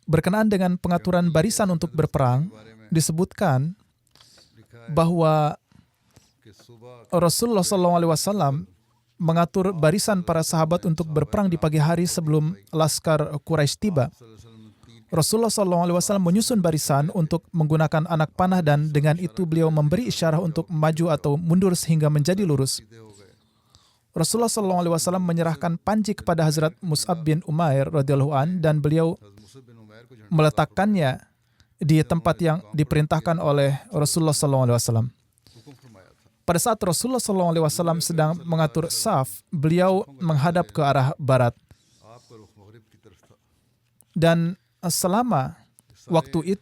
Berkenaan dengan pengaturan barisan untuk berperang, disebutkan bahwa Rasulullah SAW mengatur barisan para sahabat untuk berperang di pagi hari sebelum laskar Quraisy tiba. Rasulullah SAW menyusun barisan untuk menggunakan anak panah dan dengan itu beliau memberi isyarat untuk maju atau mundur sehingga menjadi lurus. Rasulullah SAW menyerahkan panji kepada Hazrat Mus'ab bin Umair radhiyallahu an dan beliau meletakkannya di tempat yang diperintahkan oleh Rasulullah SAW. Pada saat Rasulullah SAW sedang mengatur saf, beliau menghadap ke arah barat. Dan selama waktu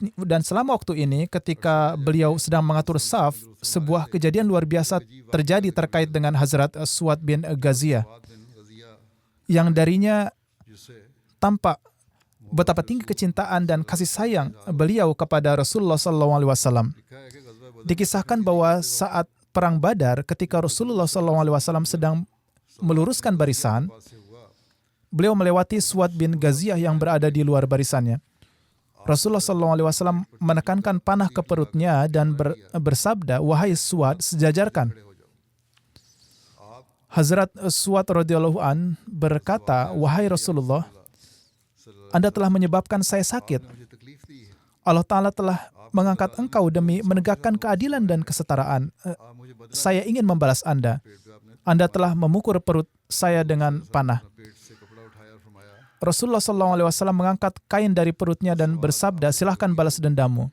ini, ketika beliau sedang mengatur saf, sebuah kejadian luar biasa terjadi terkait dengan Hazrat Suad bin Ghaziyah, yang darinya tampak betapa tinggi kecintaan dan kasih sayang beliau kepada Rasulullah SAW. Dikisahkan bahwa saat perang Badar, ketika Rasulullah SAW sedang meluruskan barisan, beliau melewati Suad bin Ghaziyah yang berada di luar barisannya. Rasulullah SAW menekankan panah ke perutnya dan bersabda, "Wahai Suad, sejajarkan." Hazrat Suad radhiyallahu an berkata, "Wahai Rasulullah, Anda telah menyebabkan saya sakit. Allah Ta'ala telah mengangkat engkau demi menegakkan keadilan dan kesetaraan. Saya ingin membalas Anda. Anda telah memukul perut saya dengan panah." Rasulullah SAW mengangkat kain dari perutnya dan bersabda, "Silahkan balas dendammu."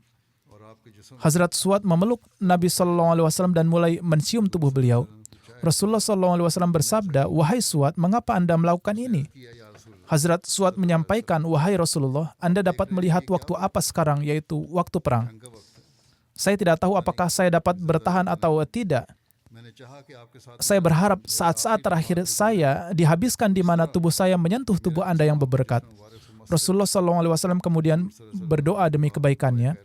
Hazrat Suad memeluk Nabi SAW dan mulai mencium tubuh beliau. Rasulullah SAW bersabda, "Wahai Suad, mengapa Anda melakukan ini?" Hazrat Suad menyampaikan, "Wahai Rasulullah, Anda dapat melihat waktu apa sekarang, yaitu waktu perang. Saya tidak tahu apakah saya dapat bertahan atau tidak. Saya berharap saat-saat terakhir saya dihabiskan di mana tubuh saya menyentuh tubuh Anda yang berberkat." Rasulullah SAW kemudian berdoa demi kebaikannya.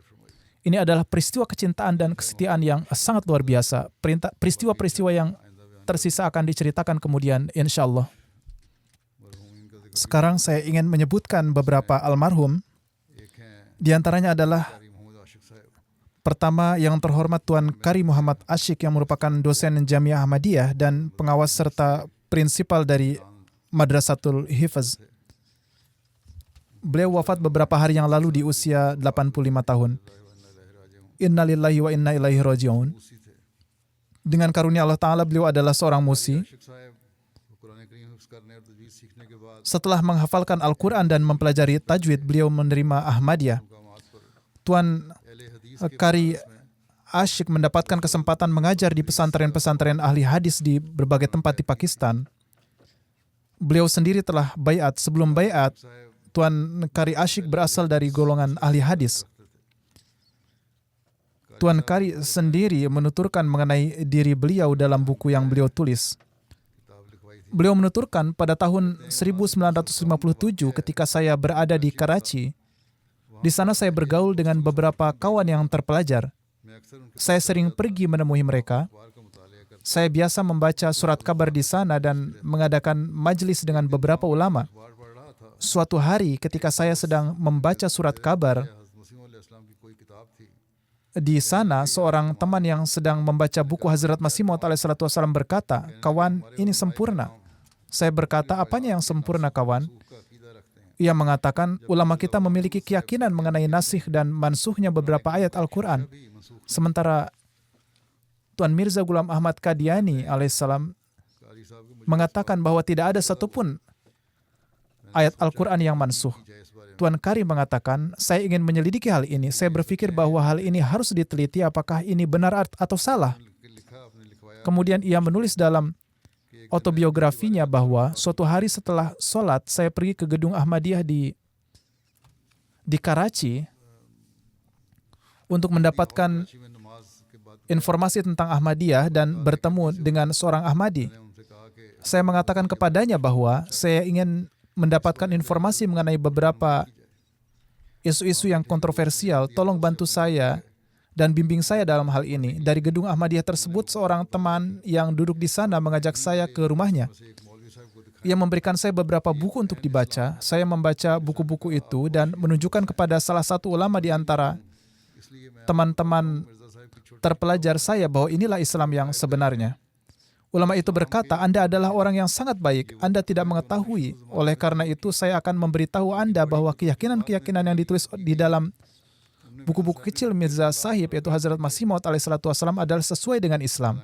Ini adalah peristiwa kecintaan dan kesetiaan yang sangat luar biasa. Peristiwa-peristiwa yang tersisa akan diceritakan kemudian, insya Allah. Sekarang saya ingin menyebutkan beberapa almarhum. Di antaranya adalah pertama yang terhormat Tuan Kari Muhammad Ashik yang merupakan dosen Jamiah Ahmadiyah dan pengawas serta prinsipal dari Madrasatul Hifz. Beliau wafat beberapa hari yang lalu di usia 85 tahun. Innalillahi wa inna ilaihi raji'un. Dengan karunia Allah Ta'ala beliau adalah seorang musi. Setelah menghafalkan Al-Quran dan mempelajari tajwid, beliau menerima Ahmadiyah. Tuan Kari Ashik mendapatkan kesempatan mengajar di pesantren-pesantren ahli hadis di berbagai tempat di Pakistan. Beliau sendiri telah baiat. Sebelum baiat, Tuan Kari Ashik berasal dari golongan ahli hadis. Tuan Kari sendiri menuturkan mengenai diri beliau dalam buku yang beliau tulis. Beliau menuturkan, pada tahun 1957 ketika saya berada di Karachi, di sana saya bergaul dengan beberapa kawan yang terpelajar. Saya sering pergi menemui mereka. Saya biasa membaca surat kabar di sana dan mengadakan majlis dengan beberapa ulama. Suatu hari ketika saya sedang membaca surat kabar, di sana seorang teman yang sedang membaca buku Hazrat Masih Maud alaihissalam berkata, "Kawan, ini sempurna." Saya berkata, "Apanya yang sempurna, kawan?" Ia mengatakan, "Ulama kita memiliki keyakinan mengenai nasikh dan mansuhnya beberapa ayat Al-Quran. Sementara Tuan Mirza Ghulam Ahmad Qadiani alaihissalam mengatakan bahwa tidak ada satupun ayat Al-Quran yang mansuh." Tuan Kari mengatakan, "Saya ingin menyelidiki hal ini. Saya berpikir bahwa hal ini harus diteliti apakah ini benar atau salah." Kemudian ia menulis dalam autobiografinya bahwa suatu hari setelah sholat, saya pergi ke gedung Ahmadiyah di Karachi untuk mendapatkan informasi tentang Ahmadiyah dan bertemu dengan seorang Ahmadi. Saya mengatakan kepadanya bahwa saya ingin mendapatkan informasi mengenai beberapa isu-isu yang kontroversial. Tolong bantu saya dan bimbing saya dalam hal ini. Dari gedung Ahmadiyah tersebut, seorang teman yang duduk di sana mengajak saya ke rumahnya. Ia memberikan saya beberapa buku untuk dibaca. Saya membaca buku-buku itu dan menunjukkan kepada salah satu ulama di antara teman-teman terpelajar saya bahwa inilah Islam yang sebenarnya. Ulama itu berkata, Anda adalah orang yang sangat baik. Anda tidak mengetahui. Oleh karena itu, saya akan memberitahu Anda bahwa keyakinan-keyakinan yang ditulis di dalam buku-buku kecil Mirza Sahib, yaitu Hazrat Masih Maud alaihissalatu wassalam, adalah sesuai dengan Islam.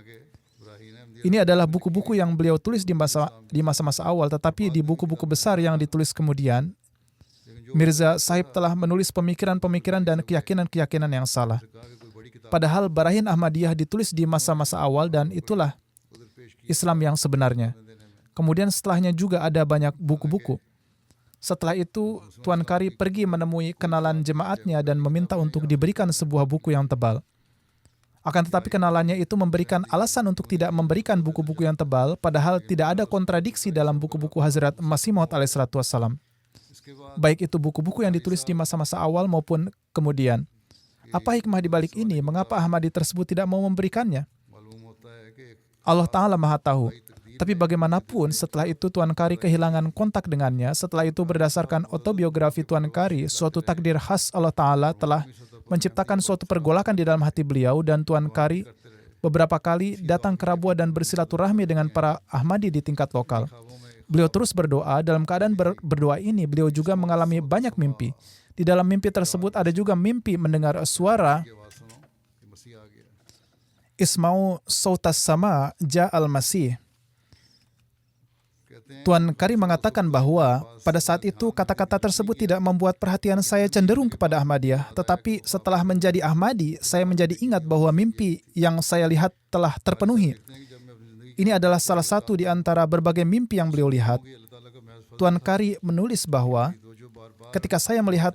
Ini adalah buku-buku yang beliau tulis di masa-masa awal, tetapi di buku-buku besar yang ditulis kemudian, Mirza Sahib telah menulis pemikiran-pemikiran dan keyakinan-keyakinan yang salah. Padahal Barahin Ahmadiyah ditulis di masa-masa awal dan itulah Islam yang sebenarnya. Kemudian setelahnya juga ada banyak buku-buku. Setelah itu, Tuan Kari pergi menemui kenalan jemaatnya dan meminta untuk diberikan sebuah buku yang tebal. Akan tetapi kenalannya itu memberikan alasan untuk tidak memberikan buku-buku yang tebal, padahal tidak ada kontradiksi dalam buku-buku Hazrat Masih Maud alaihissalatu wassalam. Baik itu buku-buku yang ditulis di masa-masa awal maupun kemudian. Apa hikmah di balik ini? Mengapa Ahmadi tersebut tidak mau memberikannya? Allah Ta'ala Maha Tahu. Tapi bagaimanapun, setelah itu Tuan Kari kehilangan kontak dengannya. Setelah itu berdasarkan autobiografi Tuan Kari, suatu takdir khas Allah Ta'ala telah menciptakan suatu pergolakan di dalam hati beliau, dan Tuan Kari beberapa kali datang ke Rabua dan bersilaturahmi dengan para Ahmadi di tingkat lokal. Beliau terus berdoa. Dalam keadaan berdoa ini, beliau juga mengalami banyak mimpi. Di dalam mimpi tersebut ada juga mimpi mendengar suara Isma'u sautas sama ja'al masih. Tuan Kari mengatakan bahwa pada saat itu kata-kata tersebut tidak membuat perhatian saya cenderung kepada Ahmadiyah. Tetapi setelah menjadi Ahmadi, saya menjadi ingat bahwa mimpi yang saya lihat telah terpenuhi. Ini adalah salah satu di antara berbagai mimpi yang beliau lihat. Tuan Kari menulis bahwa ketika saya melihat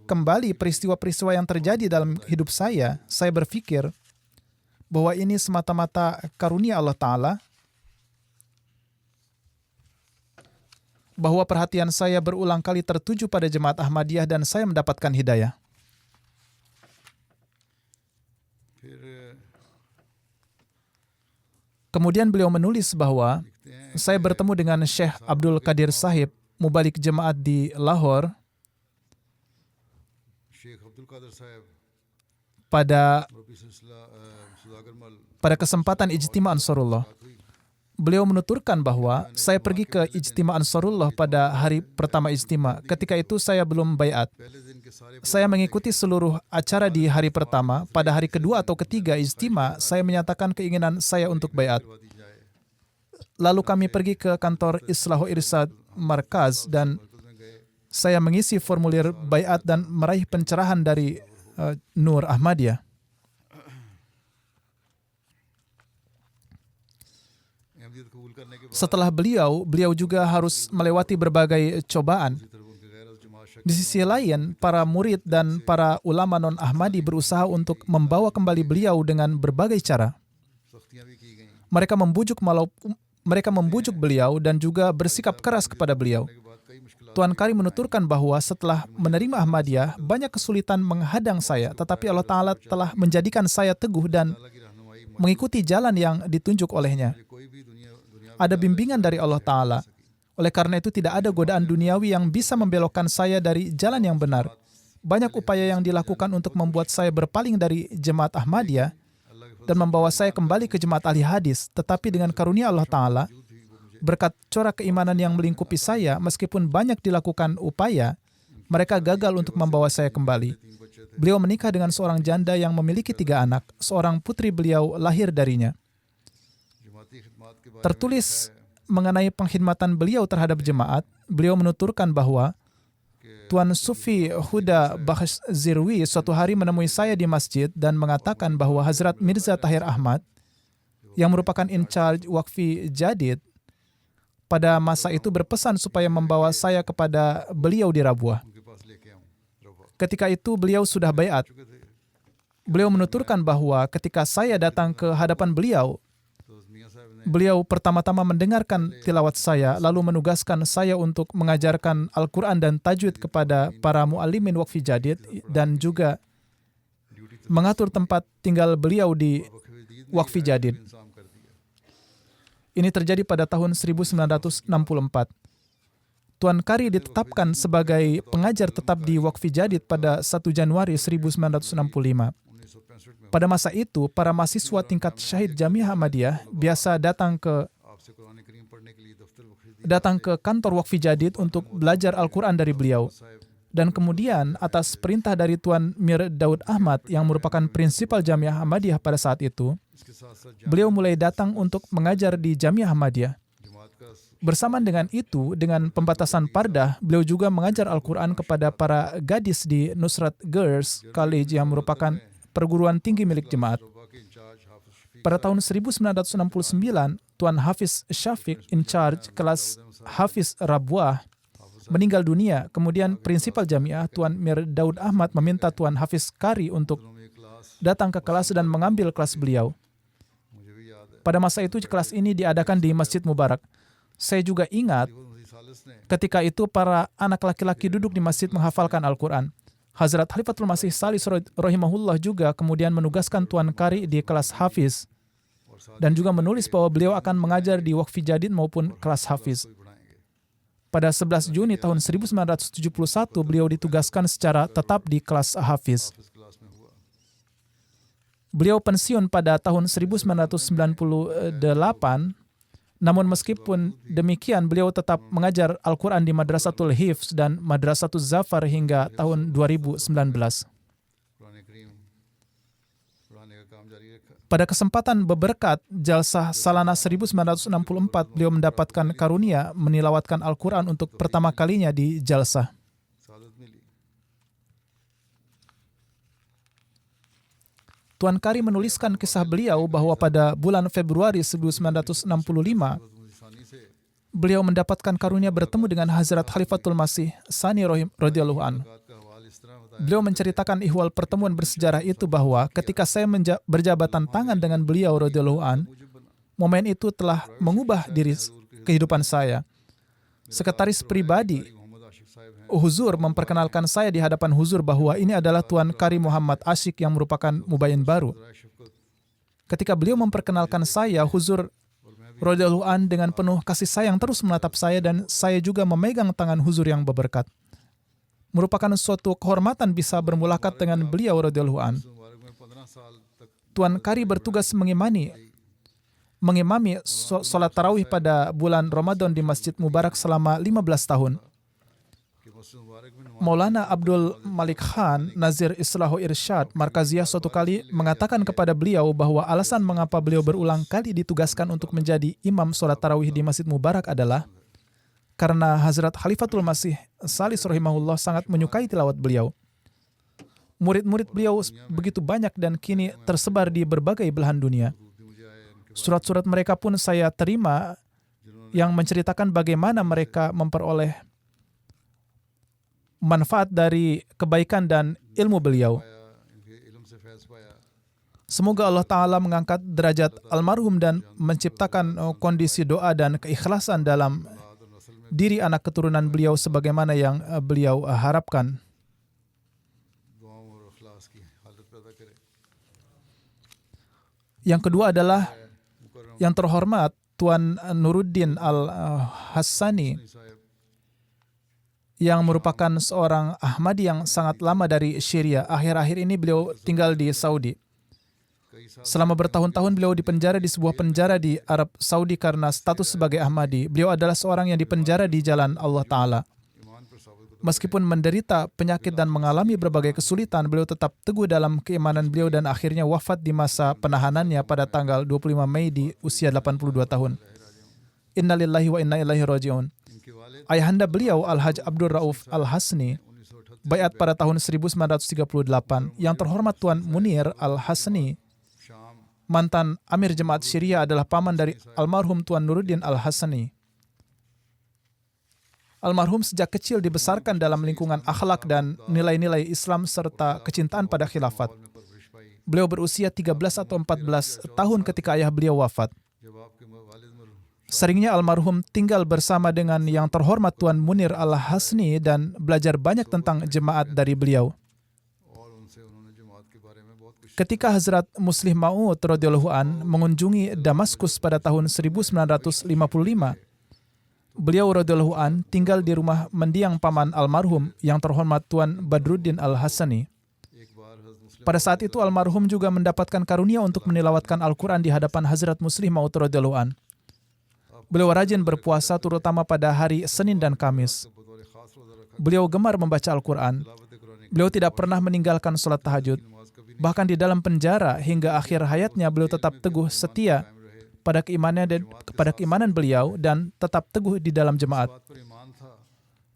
kembali peristiwa-peristiwa yang terjadi dalam hidup saya berpikir bahwa ini semata-mata karunia Allah Ta'ala, bahwa perhatian saya berulang kali tertuju pada jemaat Ahmadiyah dan saya mendapatkan hidayah. Kemudian beliau menulis bahwa saya bertemu dengan Syekh Abdul Qadir Sahib, mubalik jemaat di Lahore, pada kesempatan Ijtima Ansarullah. Beliau menuturkan bahwa saya pergi ke Ijtima Ansarullah pada hari pertama Ijtima. Ketika itu saya belum baiat. Saya mengikuti seluruh acara di hari pertama. Pada hari kedua atau ketiga Ijtima, saya menyatakan keinginan saya untuk baiat. Lalu kami pergi ke kantor Islahu Irsad Markaz dan saya mengisi formulir baiat dan meraih pencerahan dari Nur Ahmadiyah. Setelah beliau juga harus melewati berbagai cobaan. Di sisi lain, para murid dan para ulama non-Ahmadi berusaha untuk membawa kembali beliau dengan berbagai cara. Mereka membujuk beliau dan juga bersikap keras kepada beliau. Tuan Kari menuturkan bahwa setelah menerima Ahmadiyah, banyak kesulitan menghadang saya, tetapi Allah Ta'ala telah menjadikan saya teguh dan mengikuti jalan yang ditunjuk olehnya. Ada bimbingan dari Allah Ta'ala. Oleh karena itu tidak ada godaan duniawi yang bisa membelokkan saya dari jalan yang benar. Banyak upaya yang dilakukan untuk membuat saya berpaling dari jemaat Ahmadiyah dan membawa saya kembali ke jemaat ahli hadis. Tetapi dengan karunia Allah Ta'ala, berkat corak keimanan yang melingkupi saya, meskipun banyak dilakukan upaya, mereka gagal untuk membawa saya kembali. Beliau menikah dengan seorang janda yang memiliki 3 anak. Seorang putri beliau lahir darinya. Tertulis mengenai pengkhidmatan beliau terhadap jemaat, beliau menuturkan bahwa Tuan Sufi Huda Bakhsh Zirwi suatu hari menemui saya di masjid dan mengatakan bahwa Hazrat Mirza Tahir Ahmad, yang merupakan in charge Waqfi Jadid, pada masa itu berpesan supaya membawa saya kepada beliau di Rabua. Ketika itu beliau sudah baiat. Beliau menuturkan bahwa ketika saya datang ke hadapan beliau, beliau pertama-tama mendengarkan tilawat saya, lalu menugaskan saya untuk mengajarkan Al-Quran dan tajwid kepada para mu'allimin waqfi jadid dan juga mengatur tempat tinggal beliau di waqfi jadid. Ini terjadi pada tahun 1964. Tuan Kari ditetapkan sebagai pengajar tetap di waqfi jadid pada 1 Januari 1965. Pada masa itu, para mahasiswa tingkat Syahid Jamiah Ahmadiyah biasa datang ke kantor waqfi jadid untuk belajar Al-Quran dari beliau. Dan kemudian atas perintah dari Tuan Mir Daud Ahmad yang merupakan prinsipal Jamiah Ahmadiyah pada saat itu, beliau mulai datang untuk mengajar di Jamiah Ahmadiyah. Bersamaan dengan itu, dengan pembatasan pardah, beliau juga mengajar Al-Quran kepada para gadis di Nusrat Girls College yang merupakan perguruan tinggi milik jemaat. Pada tahun 1969, Tuan Hafiz Syafiq in charge kelas Hafiz Rabwah meninggal dunia. Kemudian prinsipal jamiah Tuan Mir Daud Ahmad meminta Tuan Hafiz Kari untuk datang ke kelas dan mengambil kelas beliau. Pada masa itu kelas ini diadakan di Masjid Mubarak. Saya juga ingat ketika itu para anak laki-laki duduk di masjid menghafalkan Al-Quran. Hazrat Khalifatul Masih Salis rahimahullah juga kemudian menugaskan Tuan Kari di kelas Hafiz dan juga menulis bahwa beliau akan mengajar di waqfi jadid maupun kelas Hafiz. Pada 11 Juni tahun 1971, beliau ditugaskan secara tetap di kelas Hafiz. Beliau pensiun pada tahun 1998, namun meskipun demikian, beliau tetap mengajar Al-Quran di Madrasatul Hifz dan Madrasatul Zafar hingga tahun 2019. Pada kesempatan beberkat Jalsah Salana 1964, beliau mendapatkan karunia menilawatkan Al-Quran untuk pertama kalinya di Jalsah. Tuan Kari menuliskan kisah beliau bahwa pada bulan Februari 1965, beliau mendapatkan karunia bertemu dengan Hazrat Khalifatul Masih Sani radhiyallahu anhu. Beliau menceritakan ihwal pertemuan bersejarah itu bahwa ketika saya berjabatan tangan dengan beliau radhiyallahu anhu, momen itu telah mengubah diri kehidupan saya. Sekretaris pribadi Huzur memperkenalkan saya di hadapan Huzur bahwa ini adalah Tuan Kari Muhammad Ashik yang merupakan mubayyin baru. Ketika beliau memperkenalkan saya, Huzur radhiyallahu an dengan penuh kasih sayang terus menatap saya dan saya juga memegang tangan Huzur yang berberkat. Merupakan suatu kehormatan bisa bermulakat dengan beliau radhiyallahu an. Tuan Kari bertugas mengimami sholat tarawih pada bulan Ramadan di Masjid Mubarak selama 15 tahun. Maulana Abdul Malik Khan, Nazir Islahu Irsyad, Markaziyah suatu kali mengatakan kepada beliau bahwa alasan mengapa beliau berulang kali ditugaskan untuk menjadi imam sholat tarawih di Masjid Mubarak adalah karena Hazrat Khalifatul Masih Salis rahimahullah sangat menyukai tilawat beliau. Murid-murid beliau begitu banyak dan kini tersebar di berbagai belahan dunia. Surat-surat mereka pun saya terima yang menceritakan bagaimana mereka memperoleh manfaat dari kebaikan dan ilmu beliau. Semoga Allah Ta'ala mengangkat derajat almarhum dan menciptakan kondisi doa dan keikhlasan dalam diri anak keturunan beliau sebagaimana yang beliau harapkan. Yang kedua adalah yang terhormat Tuan Nuruddin Al-Hassani yang merupakan seorang Ahmadi yang sangat lama dari Syria. Akhir-akhir ini beliau tinggal di Saudi. Selama bertahun-tahun beliau dipenjara di sebuah penjara di Arab Saudi karena status sebagai Ahmadi. Beliau adalah seorang yang dipenjara di jalan Allah Ta'ala. Meskipun menderita penyakit dan mengalami berbagai kesulitan, beliau tetap teguh dalam keimanan beliau dan akhirnya wafat di masa penahanannya pada tanggal 25 Mei di usia 82 tahun. Innalillahi wa inna ilaihi raji'un. Ayahanda beliau Al-Haj Abdul Rauf Al-Hasni baiat pada tahun 1938. Yang terhormat Tuan Munir Al-Hasni, mantan Amir Jemaat Syria, adalah paman dari almarhum Tuan Nuruddin Al-Hassani. Almarhum sejak kecil dibesarkan dalam lingkungan akhlak dan nilai-nilai Islam serta kecintaan pada khilafat. Beliau berusia 13 atau 14 tahun ketika ayah beliau wafat. Seringnya almarhum tinggal bersama dengan yang terhormat Tuan Munir Al-Hasni dan belajar banyak tentang jemaat dari beliau. Ketika Hazrat Muslih Maud radhiyallahu an mengunjungi Damaskus pada tahun 1955, beliau radhiyallahu an tinggal di rumah mendiang paman almarhum yang terhormat Tuan Badruddin Al-Hasani. Pada saat itu almarhum juga mendapatkan karunia untuk menilawatkan Al-Quran di hadapan Hazrat Muslih Maud radhiyallahu an. Beliau rajin berpuasa terutama pada hari Senin dan Kamis. Beliau gemar membaca Al-Quran. Beliau tidak pernah meninggalkan sholat tahajud. Bahkan di dalam penjara hingga akhir hayatnya beliau tetap teguh setia pada keimanan beliau dan tetap teguh di dalam jemaat.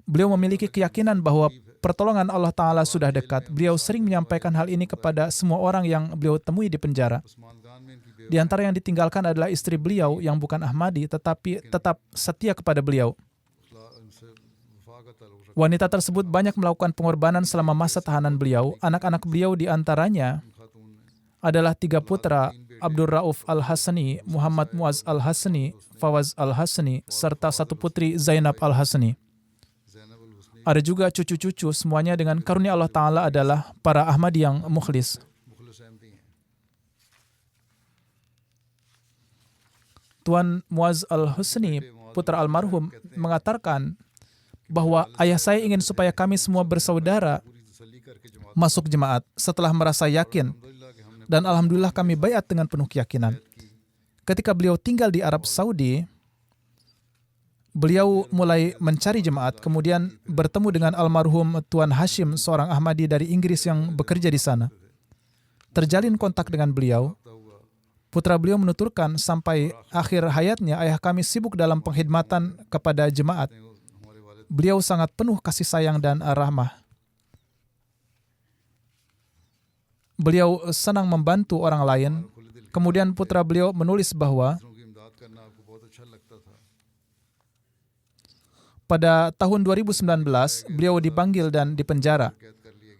Beliau memiliki keyakinan bahwa pertolongan Allah Ta'ala sudah dekat. Beliau sering menyampaikan hal ini kepada semua orang yang beliau temui di penjara. Di antara yang ditinggalkan adalah istri beliau yang bukan Ahmadi tetapi tetap setia kepada beliau. Wanita tersebut banyak melakukan pengorbanan selama masa tahanan beliau. Anak-anak beliau di antaranya adalah 3 putra, Abdul Rauf Al-Hasani, Muhammad Muaz Al-Hasani, Fawaz Al-Hasani, serta 1 putri Zainab Al-Hasani. Ada juga cucu-cucu, semuanya dengan karunia Allah Ta'ala adalah para Ahmadi yang mukhlis. Tuan Muaz Al-Husni, putra almarhum, mengatakan bahwa ayah saya ingin supaya kami semua bersaudara masuk jemaat setelah merasa yakin. Dan alhamdulillah kami baiat dengan penuh keyakinan. Ketika beliau tinggal di Arab Saudi, beliau mulai mencari jemaat, kemudian bertemu dengan almarhum Tuan Hashim, seorang Ahmadi dari Inggris yang bekerja di sana. Terjalin kontak dengan beliau. Putra beliau menuturkan, sampai akhir hayatnya ayah kami sibuk dalam pengkhidmatan kepada jemaat. Beliau sangat penuh kasih sayang dan rahmah. Beliau senang membantu orang lain. Kemudian putra beliau menulis bahwa pada tahun 2019 beliau dipanggil dan dipenjara.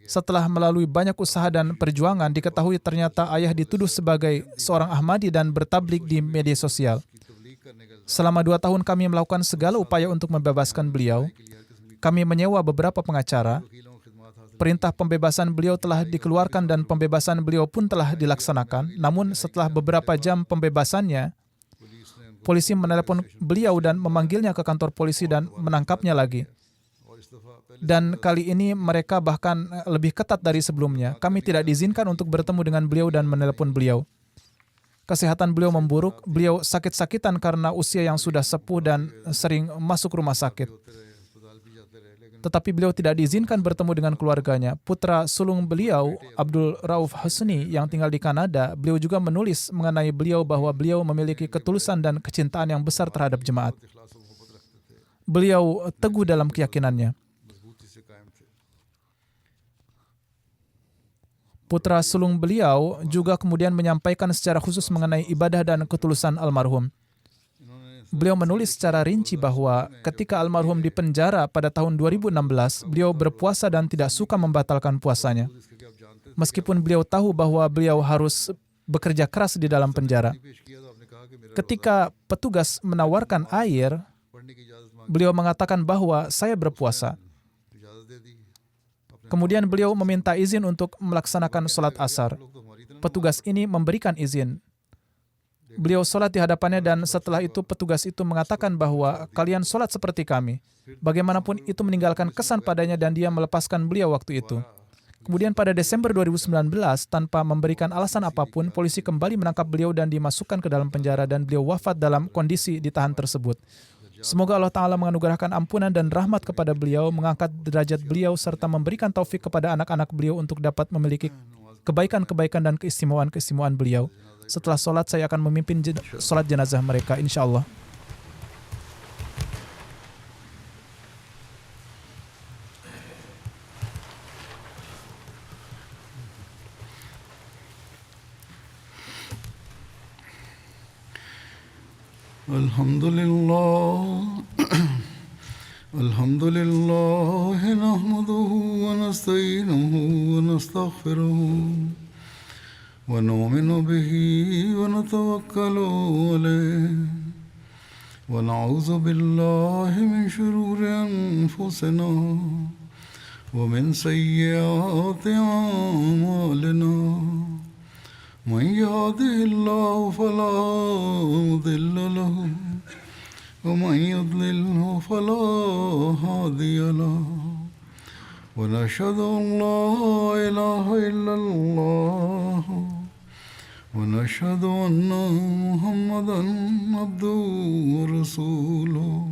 Setelah melalui banyak usaha dan perjuangan, diketahui ternyata ayah dituduh sebagai seorang Ahmadi dan bertablik di media sosial. Selama 2 tahun kami melakukan segala upaya untuk membebaskan beliau. Kami menyewa beberapa pengacara. Perintah pembebasan beliau telah dikeluarkan dan pembebasan beliau pun telah dilaksanakan. Namun setelah beberapa jam pembebasannya, polisi menelepon beliau dan memanggilnya ke kantor polisi dan menangkapnya lagi. Dan kali ini mereka bahkan lebih ketat dari sebelumnya. Kami tidak diizinkan untuk bertemu dengan beliau dan menelepon beliau. Kesehatan beliau memburuk. Beliau sakit-sakitan karena usia yang sudah sepuh dan sering masuk rumah sakit. Tetapi beliau tidak diizinkan bertemu dengan keluarganya. Putra sulung beliau, Abdul Rauf Husni, yang tinggal di Kanada, beliau juga menulis mengenai beliau bahwa beliau memiliki ketulusan dan kecintaan yang besar terhadap jemaat. Beliau teguh dalam keyakinannya. Putra sulung beliau juga kemudian menyampaikan secara khusus mengenai ibadah dan ketulusan almarhum. Beliau menulis secara rinci bahwa ketika almarhum di penjara pada tahun 2016, beliau berpuasa dan tidak suka membatalkan puasanya. Meskipun beliau tahu bahwa beliau harus bekerja keras di dalam penjara. Ketika petugas menawarkan air, beliau mengatakan bahwa saya berpuasa. Kemudian beliau meminta izin untuk melaksanakan sholat asar. Petugas ini memberikan izin. Beliau sholat di hadapannya dan setelah itu petugas itu mengatakan bahwa kalian sholat seperti kami. Bagaimanapun itu meninggalkan kesan padanya dan dia melepaskan beliau waktu itu. Kemudian pada Desember 2019, tanpa memberikan alasan apapun, polisi kembali menangkap beliau dan dimasukkan ke dalam penjara dan beliau wafat dalam kondisi ditahan tersebut. Semoga Allah Ta'ala menganugerahkan ampunan dan rahmat kepada beliau, mengangkat derajat beliau, serta memberikan taufik kepada anak-anak beliau untuk dapat memiliki kebaikan-kebaikan dan keistimewaan-keistimewaan beliau. Setelah sholat, saya akan memimpin sholat jenazah mereka, insya Allah. Alhamdulillah. Alhamdulillah nahmaduhu wa nasta'inuhu wa nastaghfiruh ونؤمن به ونتوكل عليه ونعوذ بالله من شرور أنفسنا ومن سيئات أعمالنا من يهده الله فلا مضل له ومن يضلله فلا هادي له ونشهد أن لا إله إلا الله ونشهد أن محمدا عبده ورسوله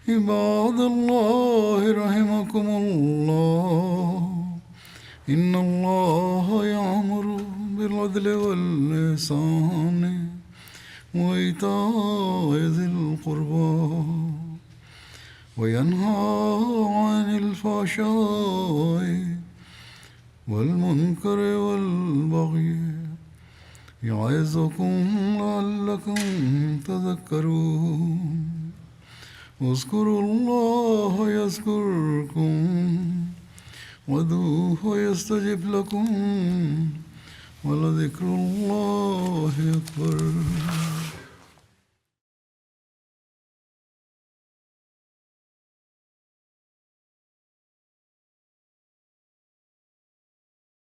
عباد الله رحمكم الله إن الله يأمر بالعدل والإحسان وإيتاء ذي القربى وينهى عن الفحشاء والمنكر والبغي يعظكم لعلكم تذكرون اذكروا الله يذكركم وادعوه يستجب لكم ولذكر الله أكبر